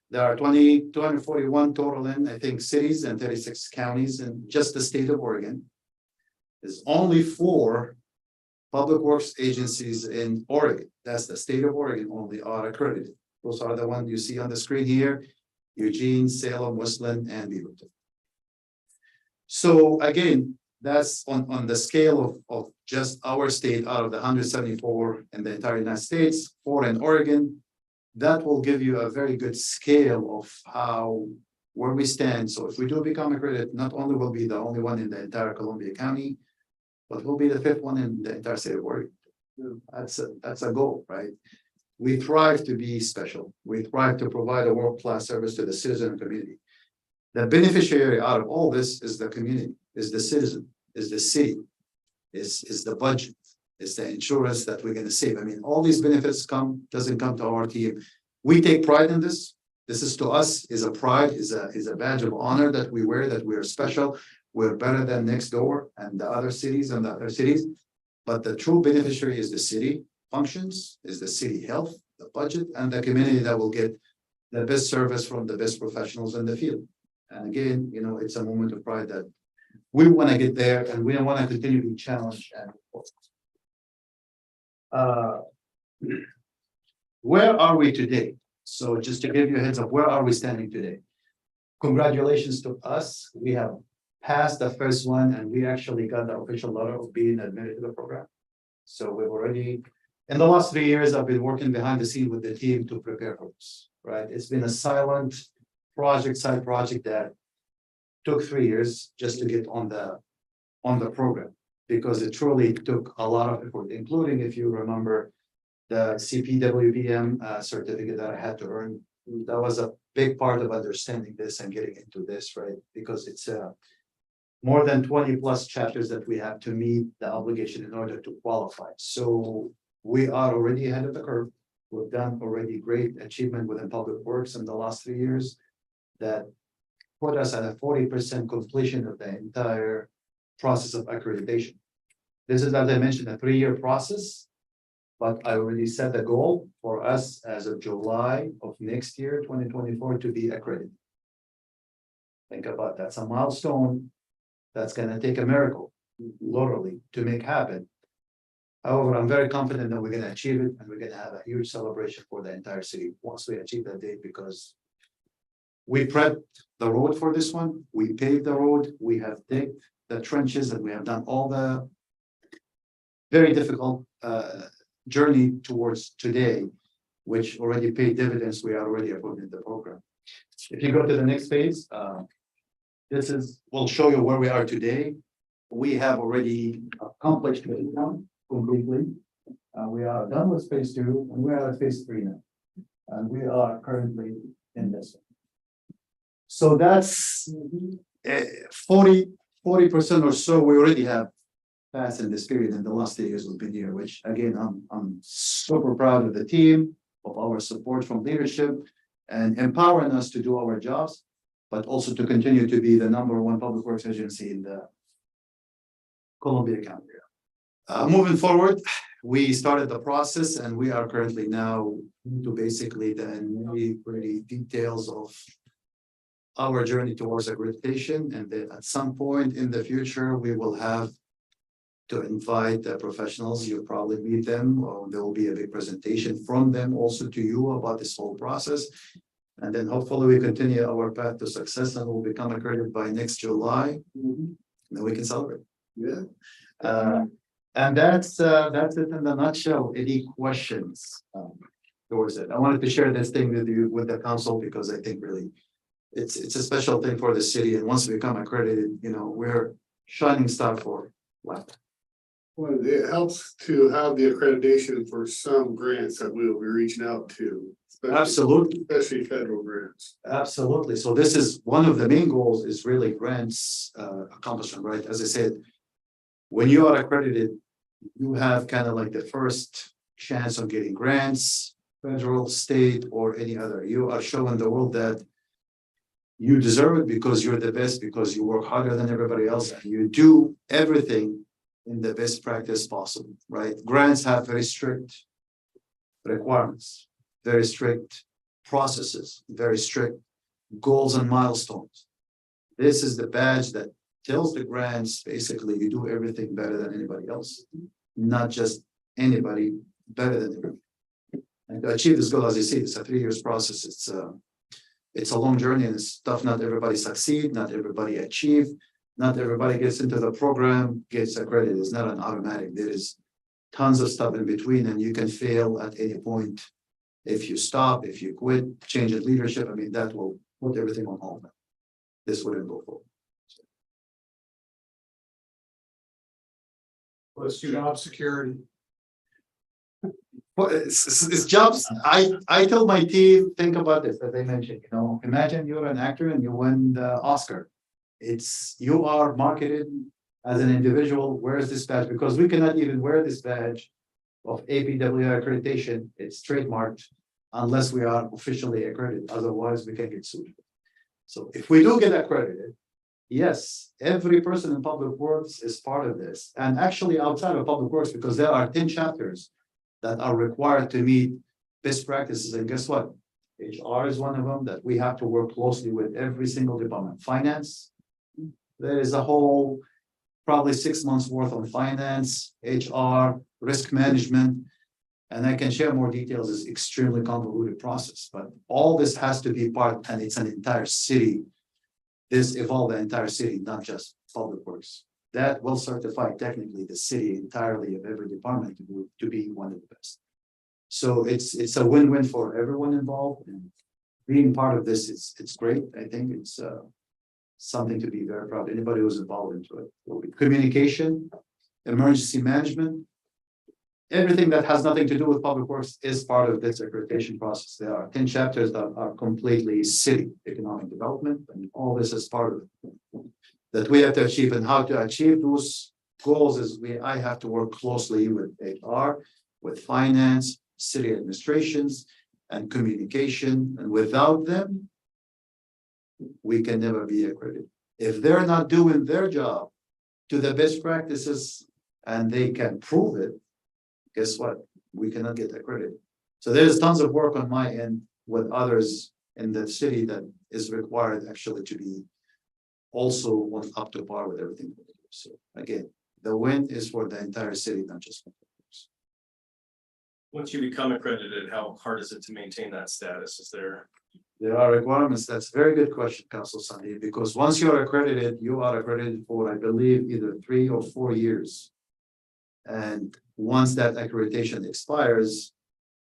there are 241 total I think, cities and 36 counties in just the state of Oregon. There's only 4 public works agencies in Oregon. That's the state of Oregon only are accredited. Those are the ones you see on the screen here: Eugene, Salem, Westland, and Beaverton. So again, that's on the scale of just our state out of the 174 in the entire United States, 4 in Oregon. That will give you a very good scale of where we stand. So if we do become accredited, not only will be the only one in the entire Columbia County, but we'll be the 5th one in the entire state of Oregon. That's a goal, right? We thrive to be special. We thrive to provide a world-class service to the citizen and community. The beneficiary out of all this is the community, is the citizen, is the city, is the budget, is the insurance that we're going to save. I mean, all these benefits doesn't come to our team. We take pride in this. This is to us is a pride, is a badge of honor that we wear, that we are special. We're better than next door and the other cities and the other cities. But the true beneficiary is the city functions, is the city health, the budget, and the community that will get the best service from the best professionals in the field. And again, it's a moment of pride that we want to get there and we want to continue to challenge and where are we today? So just to give you a heads up, where are we standing today? Congratulations to us. We have passed the first one and we actually got the official letter of being admitted to the program. So we've already, in the last 3 years, I've been working behind the scene with the team to prepare for this, right? It's been a silent side project that took 3 years just to get on the program, because it truly took a lot of effort, including, if you remember, the CPWPM certificate that I had to earn. That was a big part of understanding this and getting into this, right? Because it's more than 20 plus chapters that we have to meet the obligation in order to qualify. So we are already ahead of the curve. We've done already great achievement within public works in the last 3 years that put us at a 40% completion of the entire process of accreditation. This is, as I mentioned, a 3-year process, but I already set the goal for us as of July of next year, 2024, to be accredited. Think about that. That's a milestone that's going to take a miracle, literally, to make happen. However, I'm very confident that we're going to achieve it and we're going to have a huge celebration for the entire city once we achieve that date, because we prepped the road for this one. We paved the road. We have digged the trenches and we have done all the very difficult journey towards today, which already paid dividends. We are already approved in the program. If you go to the next page, will show you where we are today. We have already accomplished phase 1 completely. We are done with phase 2 and we are at phase 3 now. And we are currently in this one. So that's 40 40% or so, we already have passed in this period in the last 2 years we've been here, which again, I'm super proud of the team, of our support from leadership and empowering us to do our jobs, but also to continue to be the #1 public works agency in the Columbia County. Moving forward, we started the process and we are currently now into basically the nitty-gritty details of our journey towards accreditation, and then at some point in the future, we will have to invite the professionals. You'll probably meet them, or there will be a big presentation from them also to you about this whole process. And then hopefully we continue our path to success and we'll become accredited by next July. And then we can celebrate. Yeah. And that's it in the nutshell. Any questions? Towards it. I wanted to share this thing with you, with the council, because I think really it's a special thing for the city. And once we become accredited, you know, we're shining star for life. Well, it helps to have the accreditation for some grants that we'll be reaching out to. Absolutely. Especially federal grants. Absolutely. So this is one of the main goals, is really grants accomplishment, right? As I said, when you are accredited, you have kind of like the first chance of getting grants, federal, state, or any other. You are showing the world that you deserve it because you're the best, because you work harder than everybody else, and you do everything in the best practice possible, right? Grants have very strict requirements, very strict processes, very strict goals and milestones. This is the badge that tells the grants, basically, you do everything better than anybody else, not just anybody, better than everybody. And to achieve this goal, as you see, it's a 3 years process. It's a long journey and it's tough. Not everybody succeed, not everybody achieve, not everybody gets into the program, gets accredited. It's not an automatic. There is tons of stuff in between, and you can fail at any point. If you stop, if you quit, change of leadership, I mean, that will put everything on hold. This wouldn't go forward. What's job security? Well, it's jobs. I tell my team, think about this, as I mentioned, you know, imagine you're an actor and you win the Oscar. You are marketed as an individual, where's this badge? Because we cannot even wear this badge of APWI accreditation. It's trademarked unless we are officially accredited. Otherwise, we can get sued. So if we do get accredited, yes, every person in public works is part of this. And actually outside of public works, because there are 10 chapters that are required to meet best practices. And guess what? HR is one of them that we have to work closely with every single department. Finance, there is a whole probably 6 months worth on finance, HR, risk management. And I can share more details. It's extremely convoluted process, but all this has to be part, and it's an entire city. This evolved the entire city, not just public works. That will certify technically the city entirely of every department to be one of the best. So it's a win-win for everyone involved, and being part of this, it's great. I think it's something to be very proud. Anybody who's involved into it will be. Communication, emergency management, everything that has nothing to do with public works is part of this accreditation process. There are 10 chapters that are completely city economic development, and all this is part of it that we have to achieve. And how to achieve those goals is I have to work closely with HR, with finance, city administrations, and communication. And without them, we can never be accredited. If they're not doing their job to the best practices and they can prove it, guess what? We cannot get accredited. So there's tons of work on my end with others in the city that is required actually to be also up to par with everything. So again, the win is for the entire city, not just. Once you become accredited, how hard is it to maintain that status? There are requirements. That's a very good question, Council Sunday, because once you are accredited for, I believe, either 3 or 4 years. And once that accreditation expires,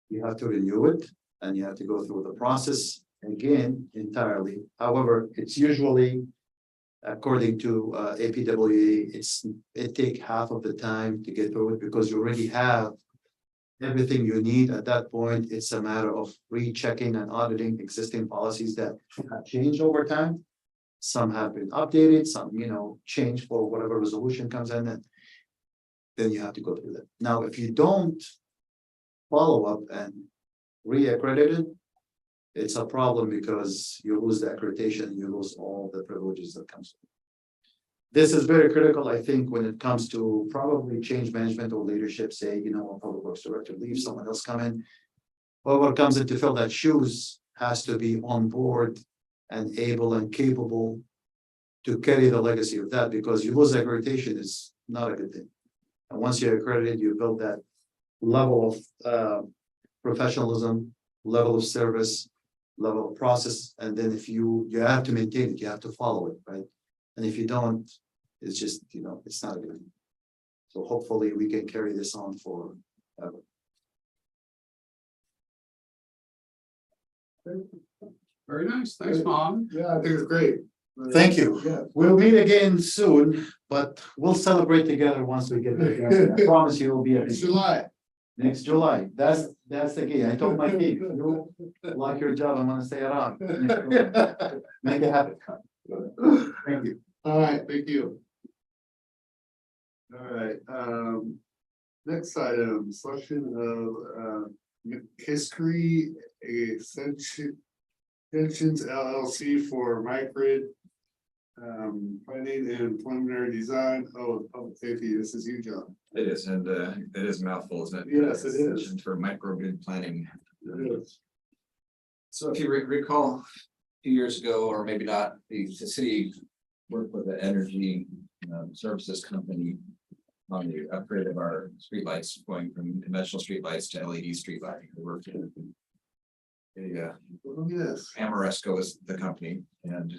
you have to renew it and you have to go through the process again entirely. However, it's usually, according to APWA, it takes half of the time to get through it because you already have everything you need at that point. It's a matter of rechecking and auditing existing policies that have changed over time. Some have been updated, some, changed for whatever resolution comes in and. Then you have to go through that. Now, if you don't follow up and re-accredited, it's a problem because you lose the accreditation, you lose all the privileges that comes. This is very critical, I think, when it comes to probably change management or leadership, say, a public works director leaves, someone else come in. Whoever comes in to fill that shoes has to be on board and able and capable to carry the legacy of that, because you lose accreditation is not a good thing. And once you're accredited, you build that level of professionalism, level of service, level of process, and then if you have to maintain it, you have to follow it, right? And if you don't, it's just, it's not a good thing. So hopefully we can carry this on for Very nice. Thanks, Mom. Yeah, I think it's great. Thank you. Yeah. We'll meet again soon, but we'll celebrate together once we get there. I promise you will be It's July. next July. That's the key. I told my team, you like your job, I'm gonna stay around. Make it happen. Thank you. All right, thank you. All right, next item, selection of history extensions LLC for microgrid. Planning and preliminary design. Oh, public safety, this is you, John. It is, and it is a mouthful, isn't it? Yes, it is. For microgrid planning. It is. So if you recall, a few years ago, or maybe not, the city worked with the energy services company on the upgrade of our streetlights, going from conventional streetlights to LED streetlighting. We worked with Oh, yes. Amoresco is the company, and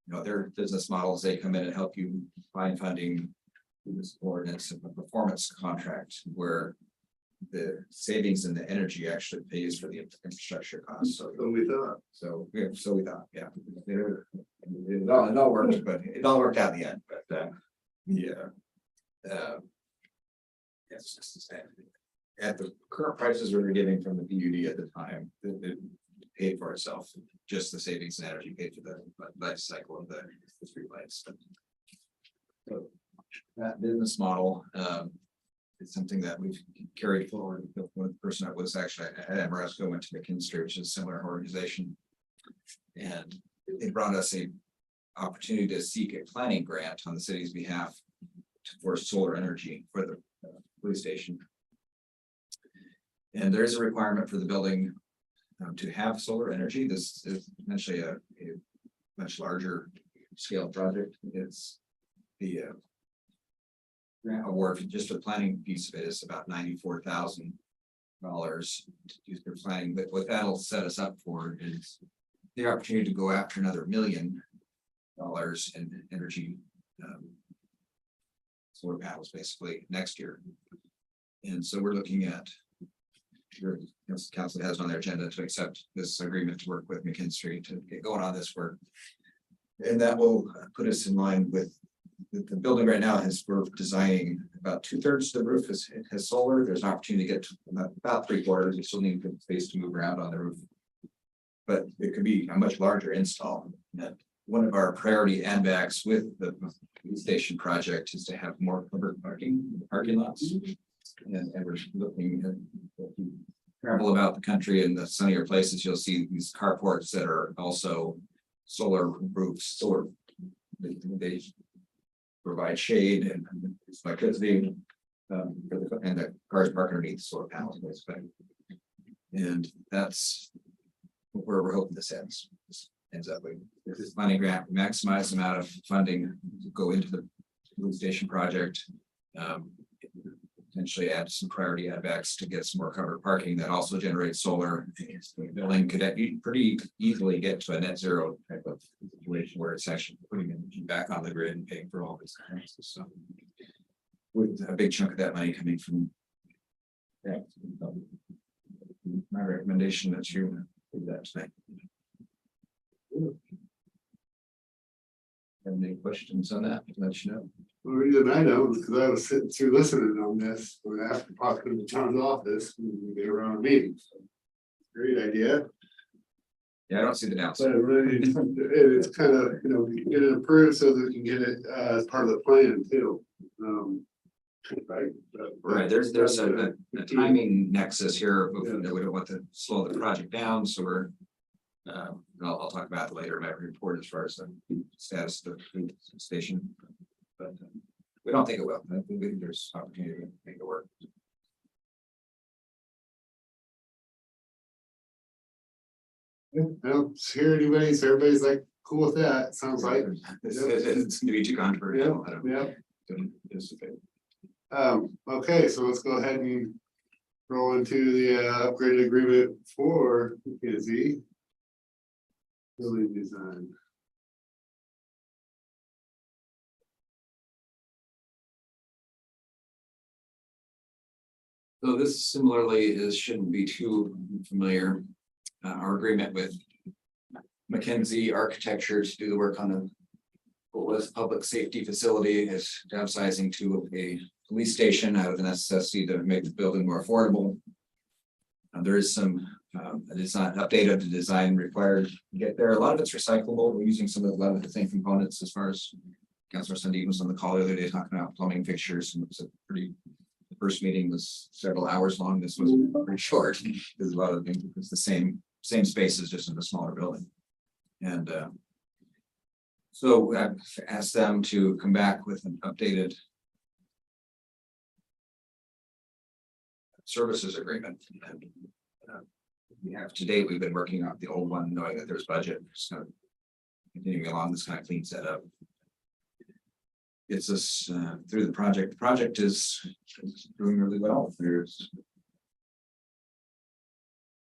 their business models, they come in and help you find funding. This ordinance of a performance contract where the savings in the energy actually pays for the infrastructure costs. So we thought. we thought, yeah. It all worked, but it all worked out in the end, but yes, it's the same. At the current prices we were getting from the PUD at the time, it paid for itself. Just the savings in energy paid for the life cycle of the street lights. So that business model is something that we've carried forward. One person that was actually at Amoresco went to McKinstry, which is a similar organization, and it brought us a opportunity to seek a planning grant on the city's behalf for solar energy for the police station. And there is a requirement for the building to have solar energy. This is potentially a much larger scale project. It's the grant award for just the planning piece of it is about $94,000 to use for planning. But what that'll set us up for is the opportunity to go after another $1 million in energy solar panels basically next year. And so we're looking at your council has on their agenda to accept this agreement to work with McKinstry to get going on this work. And that will put us in line with the building right now. We're designing about 2/3 of the roof has solar. There's an opportunity to get to about 3/4. You still need good space to move around on the roof. But it could be a much larger install. And one of our priority ANVACs with the police station project is to have more covered parking lots. And we're looking at, if you travel about the country in the sunnier places, you'll see these carports that are also solar roofs, they provide shade and electricity, and the cars park underneath solar panels, basically. And that's where we're hoping this ends up with this planning grant, maximize the amount of funding to go into the police station project. Potentially add some priority add-backs to get some more covered parking that also generates solar. The building could pretty easily get to a net zero type of situation where it's actually putting energy back on the grid and paying for all this. So with a big chunk of that money coming from my recommendation that you do that tonight. Any questions on that? Let you know. The reason I know is because I was sitting through listening on this, when after talking to John's office, when we get around a meeting. So, great idea. Yeah, I don't see the But downside. it really, it's kind of, you know, get it approved so that we can get it as part of the plan too. Right. Right, there's a timing nexus here, that we don't want to slow the project down, so we're. I'll talk about it later in my report as far as the status of the station. But we don't think it will. I think there's opportunity to make it work. I don't hear anybody, so everybody's like, cool with that, sounds like. It's gonna be too controversial. I don't- Yeah. don't anticipate. Okay, so let's go ahead and roll into the upgraded agreement for McKinsey. Building design. So this similarly shouldn't be too familiar. Our agreement with McKinsey Architecture to do the work on the what was public safety facility is downsizing to a police station out of the necessity to make the building more affordable. There is some it's not updated the design required to get there. A lot of it's recyclable. We're using a lot of the same components as far as Councilor Sundin was on the call the other day talking about plumbing fixtures, and it was a pretty. The first meeting was several hours long. This was pretty short. There's a lot of things. It's the same spaces, just in a smaller building. And so I've asked them to come back with an updated services agreement. And we have to date, we've been working on the old one, knowing that there's budget, so continuing along, this kind of cleans that up. Gets us through the project. The project is doing really well. There's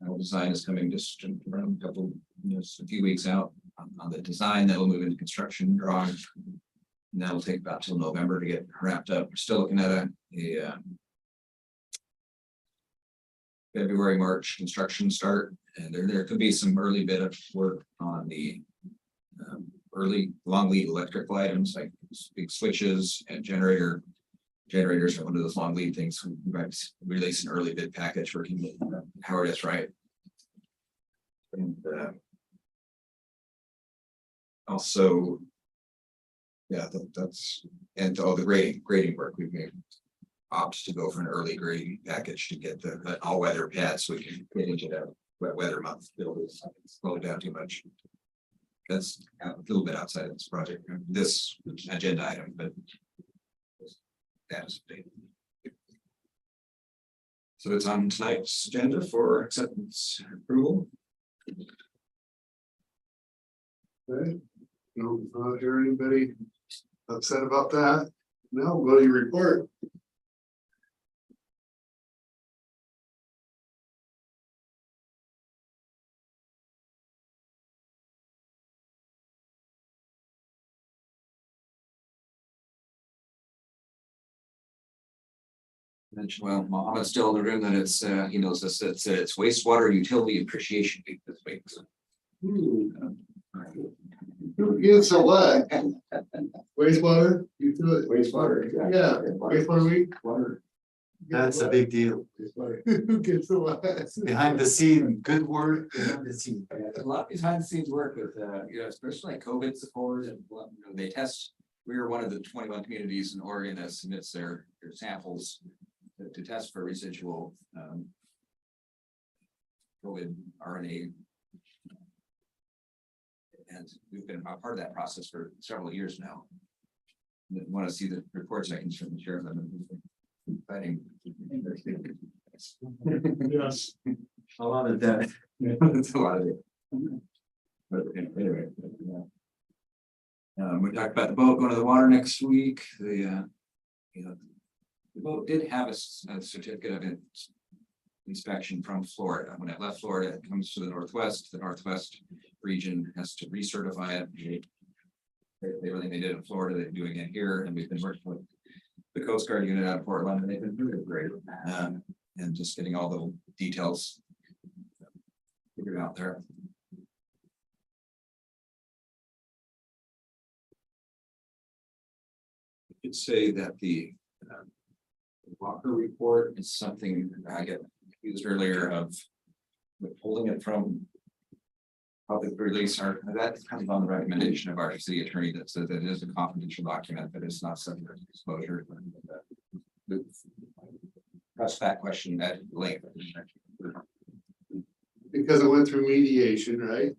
our design is coming just around a couple, a few weeks out on the design. That will move into construction drawings. And that'll take about till November to get wrapped up. We're still looking at a February, March construction start, and there could be some early bit of work on the early long lead electrical items like big switches and generators are one of those long lead things. We might release an early bid package working with Howard S. Wright. And also, yeah, that's and all the grading work we've made. Opt to go for an early grading package to get the all-weather pad so we can get into that wet weather month. It'll slow it down too much. That's a little bit outside of this project, this agenda item, but that's so it's on tonight's agenda for acceptance and approval. Okay, no, not hear anybody upset about that. No, go to your report. Mentioned, well, Mohammed's still in the room, that it's, he knows this, it's wastewater utility appreciation week this week. So, Who gives a what? Wastewater, you do it. Wastewater. Yeah, wastewater week. Water. That's a big deal. Who gives a what? Behind the scene, good work behind the scene. a lot of behind the scenes work with, especially like COVID support and they test. We are one of the 21 communities in Oregon that submits their samples to test for residual COVID RNA. And we've been a part of that process for several years now. Want to see the reports, I can certainly share them. Fighting. Yes. A lot of that. It's a lot of it. But anyway. We talked about the boat going to the water next week. The boat did have a certificate of inspection from Florida. When it left Florida, it comes to the Northwest. The Northwest region has to recertify it. Everything they did in Florida, they're doing it here, and we've been working with the Coast Guard unit out of Portland, and they've been really great. And just getting all the details figured out there. I could say that the Walker report is something I get used earlier of withholding it from public release, or that's kind of on the recommendation of our city attorney that says that it is a confidential document, that it's not subject to disclosure. Press that question at length. Because it went through mediation, right?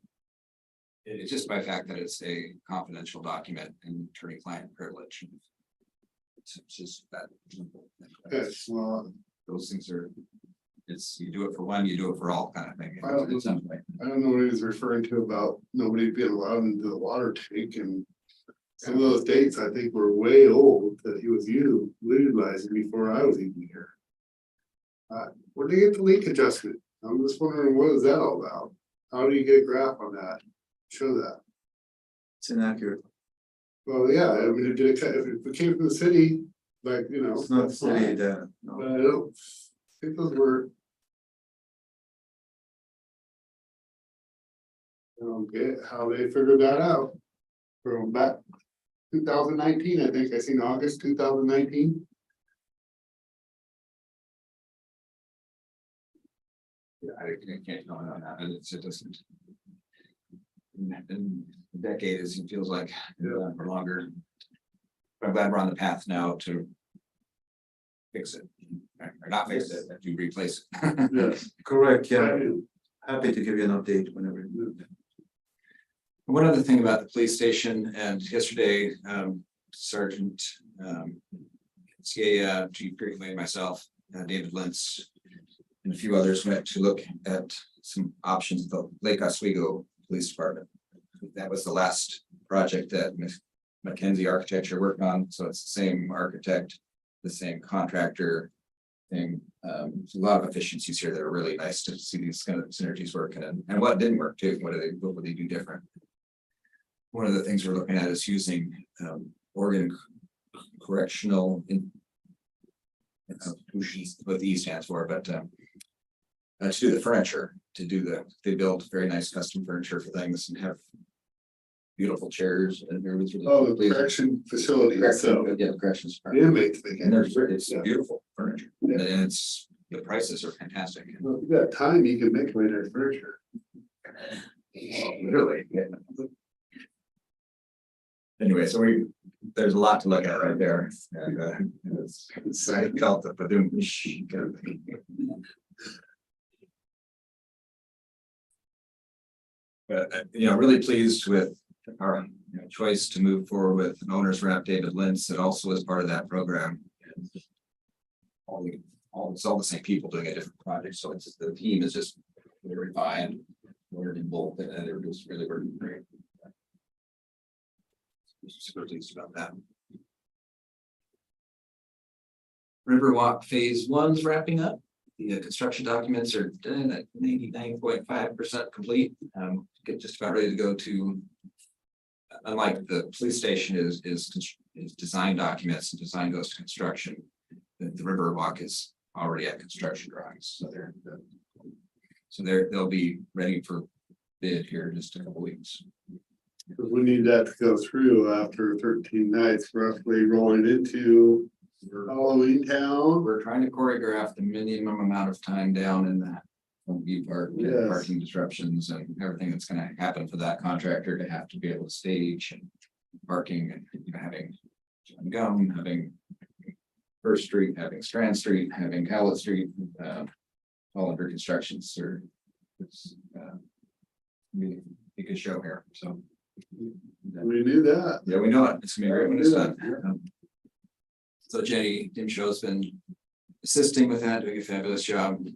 It's just by fact that it's a confidential document and attorney-client privilege. It's just that. Yes, well, Those things are, it's, you do it for one, you do it for all kind of thing. I don't know. It's something. I don't know what he was referring to about nobody being allowed into the water tank and. Some of those dates I think were way old that he was utilizing before I was even here. Where did he get the leak adjustment? I'm just wondering, what is that all about? How do you get a graph on that? Show that. It's inaccurate. Well, yeah, I mean, if it came from the city, like, you know. It's not that's fine. city data. But No. I don't think those were. I don't get how they figured that out. From back 2019, I think I seen August 2019. Yeah, I can't comment on that, and it doesn't. In a decade, it feels like, or longer. I'm glad we're on the path now to. Fix it, or not fix it, to replace it. Yes. Correct, yeah. Happy to give you an update whenever. One other thing about the police station, and yesterday, Sergeant, CA, Chief Greenway, myself, David Lentz, and a few others went to look at some options at the Lake Oswego Police Department. That was the last project that Mackenzie Architecture worked on, so it's the same architect, the same contractor thing. There's a lot of efficiencies here that are really nice to see these kind of synergies working, and what didn't work too. What would they do different? One of the things we're looking at is using Oregon Correctional what the E stands for, but to do the furniture, they build very nice custom furniture for things and have beautiful chairs and everything. Oh, the correction facility itself. Yeah, the corrections. The inmates. they And get. it's beautiful furniture, and it's, the prices are fantastic. Well, if you got time, you can make way to furniture. Literally. Yeah. Anyway, so there's a lot to look at right there, and I felt the badoom kind of thing. But really pleased with our choice to move forward with an owner's rep, David Lentz, that also is part of that program. It's all the same people doing a different project, so it's the team is just very refined, we're involved, and they're just really working great. Super pleased about that. Riverwalk Phase 1's wrapping up. The construction documents are done at 99.5% complete. Get just about ready to go to. Unlike the police station is design documents and design goes to construction. The Riverwalk is already at construction drawings, so they'll be ready for bid here in just a couple weeks. Because we need that to go through after 13 nights, roughly rolling into Halloween Town. We're trying to choreograph the minimum amount of time down in the view park, Yes. parking disruptions and everything that's gonna happen for that contractor to have to be able to stage and parking and having John Gum, having First Street, having Strand Street, having Howlett Street, all under constructions or it's really a good show here, so. We knew that. Yeah, we know it. It's gonna be great when it's done. So Jenny Dimshow's been assisting with that, doing a fabulous job.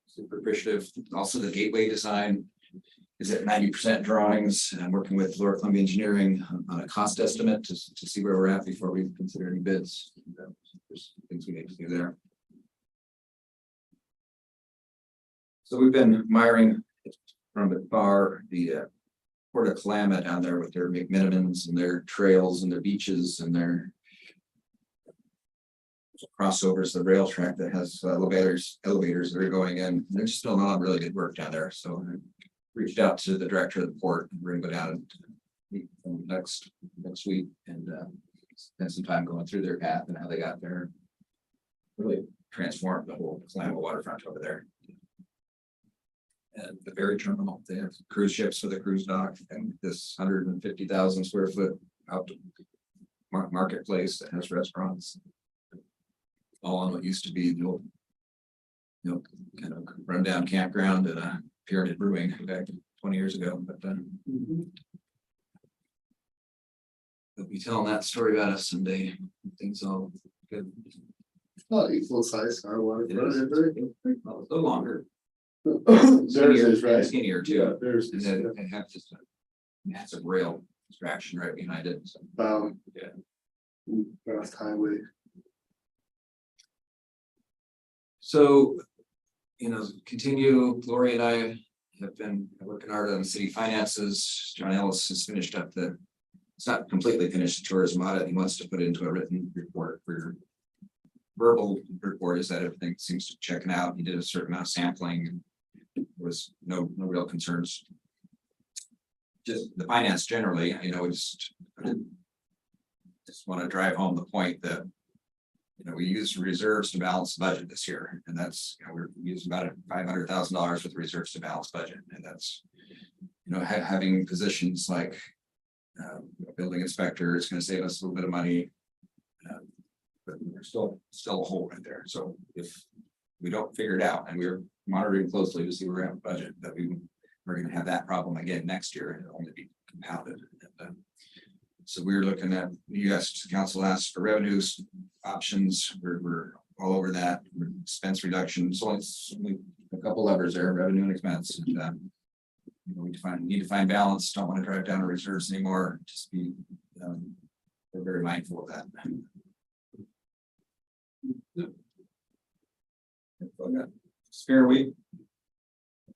Super appreciative. Also, the gateway design is at 90% drawings. I'm working with Lower Columbia Engineering on a cost estimate to see where we're at before we consider any bids. There's things we need to do there. So we've been admiring from afar the Port of Klamath down there with their McMinimans and their trails and their beaches and their crossovers, the rail track that has elevators that are going in. There's still a lot of really good work down there. So I reached out to the director of the port and we're gonna go down and meet them next week and spend some time going through their path and how they got there. Really transformed the whole Klamath waterfront over there. And the ferry terminal, they have cruise ships for the cruise dock and this 150,000 square foot out marketplace that has restaurants. All on what used to be the old, kind of rundown campground and a Pyramid Brewing back 20 years ago, but they'll be telling that story about us someday. Things all good. Not equal size, our water. It is. Well, it's no longer. Theirs is right. Skinnier Yeah, too. there's. And then it has just a massive rail traction right behind it. So, Yeah. Fast highway. So, continue, Lori and I have been working hard on city finances. John Ellis has finished up it's not completely finished the tourism audit. He wants to put it into a written report for your verbal report is that everything seems to be checking out. He did a certain amount of sampling and there was no real concerns. Just the finance generally, I just want to drive home the point that we used reserves to balance the budget this year, and that's we're using about $500,000 with reserves to balance budget, and that's having positions like building inspector is going to save us a little bit of money, but there's still a hole right there. So if we don't figure it out, and we're monitoring closely to see where we're at with budget, that we're going to have that problem again next year, and it'll only be compounded. And, so we're looking at, you guys, council asked for revenues options. We're all over that. Expense reduction. So it's only a couple levers there, revenue and expense. And, we need to find balance. Don't want to drive down our reserves anymore. Just be, we're very mindful of that. Spare week.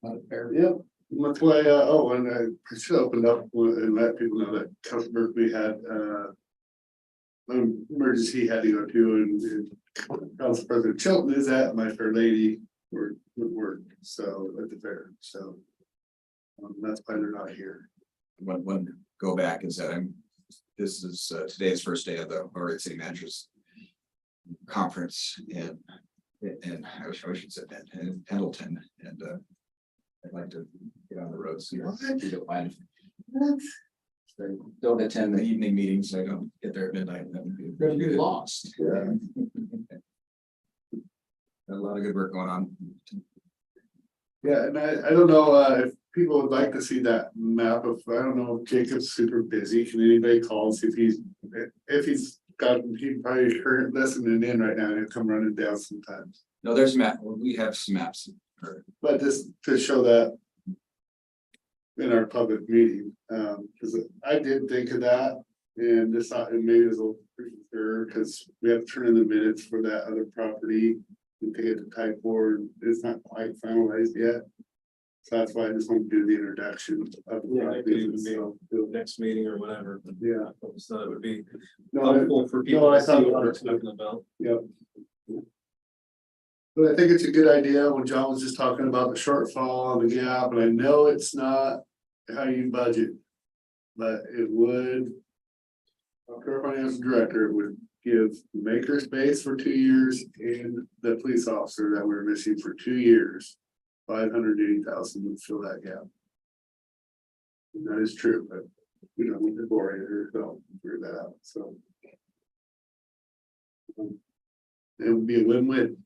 Yep, that's why, and I should open up and let people know that Council Berkeley had, an emergency he had to go to, and Council President Chilton is at My Fair Lady for work, so at the fair, so. That's why they're not here. One go back is that this is today's first day of the Oregon City Managers Conference and I wish you'd said that in Pendleton, and I'd like to get on the road. So you don't mind. So don't attend the evening meetings. So I don't get there at midnight. That would be lost. Yeah. A lot of good work going on. Yeah, and I don't know, if people would like to see that map of, I don't know if Jacob's super busy. Can anybody call and see if he's probably current listening in right now, and he'll come running down sometimes. No, there's a map. We have some maps. But just to show that in our public meeting, because I did think of that and just thought it maybe it was a little premature because we have to turn in the minutes for that other property and take it to type board. It's not quite finalized yet. So that's why I just want to do the introduction of the property. So, Next meeting or whatever. yeah. So it would be No, helpful for people I to see thought- what we're talking about. Yep. But I think it's a good idea when John was just talking about the shortfall and the gap, and I know it's not how you budget. But it would. Our financial director would give maker space for 2 years and the police officer that we're missing for 2 years. 580,000 would fill that gap. And that is true, but we don't need to bore you, so figure that out, so. It would be a win-win.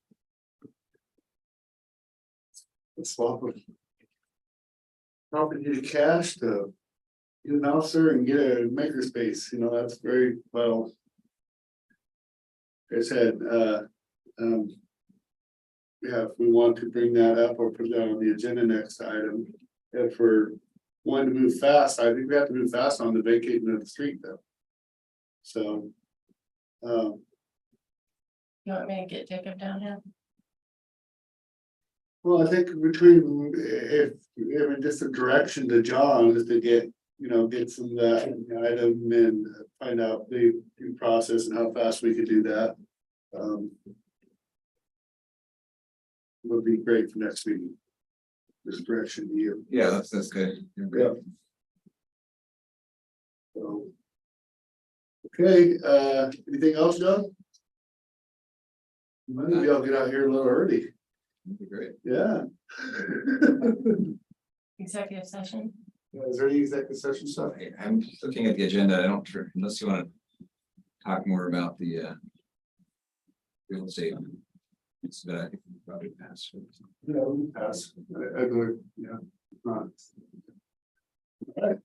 Let's swap of property to cash to get an officer and get a maker space, that's very well. Like I said, yeah, if we want to bring that up or put that on the agenda next item, if we're wanting to move fast, I think we have to move fast on the vacating of the street though. So. You want me to get Jacob down here? Well, I think between, if just a direction to John is to get, get some of that item and find out the due process and how fast we could do that. Would be great for next meeting. This direction to you. Yeah, that's good. Yeah. So. Okay, anything else, John? Maybe I'll get out here a little early. That'd be great. Yeah. Executive session. Is there any executive session stuff? I'm looking at the agenda. I don't, unless you want to talk more about the real estate. It's that I think we probably pass. Yeah, we pass. I believe, yeah. Right. All right.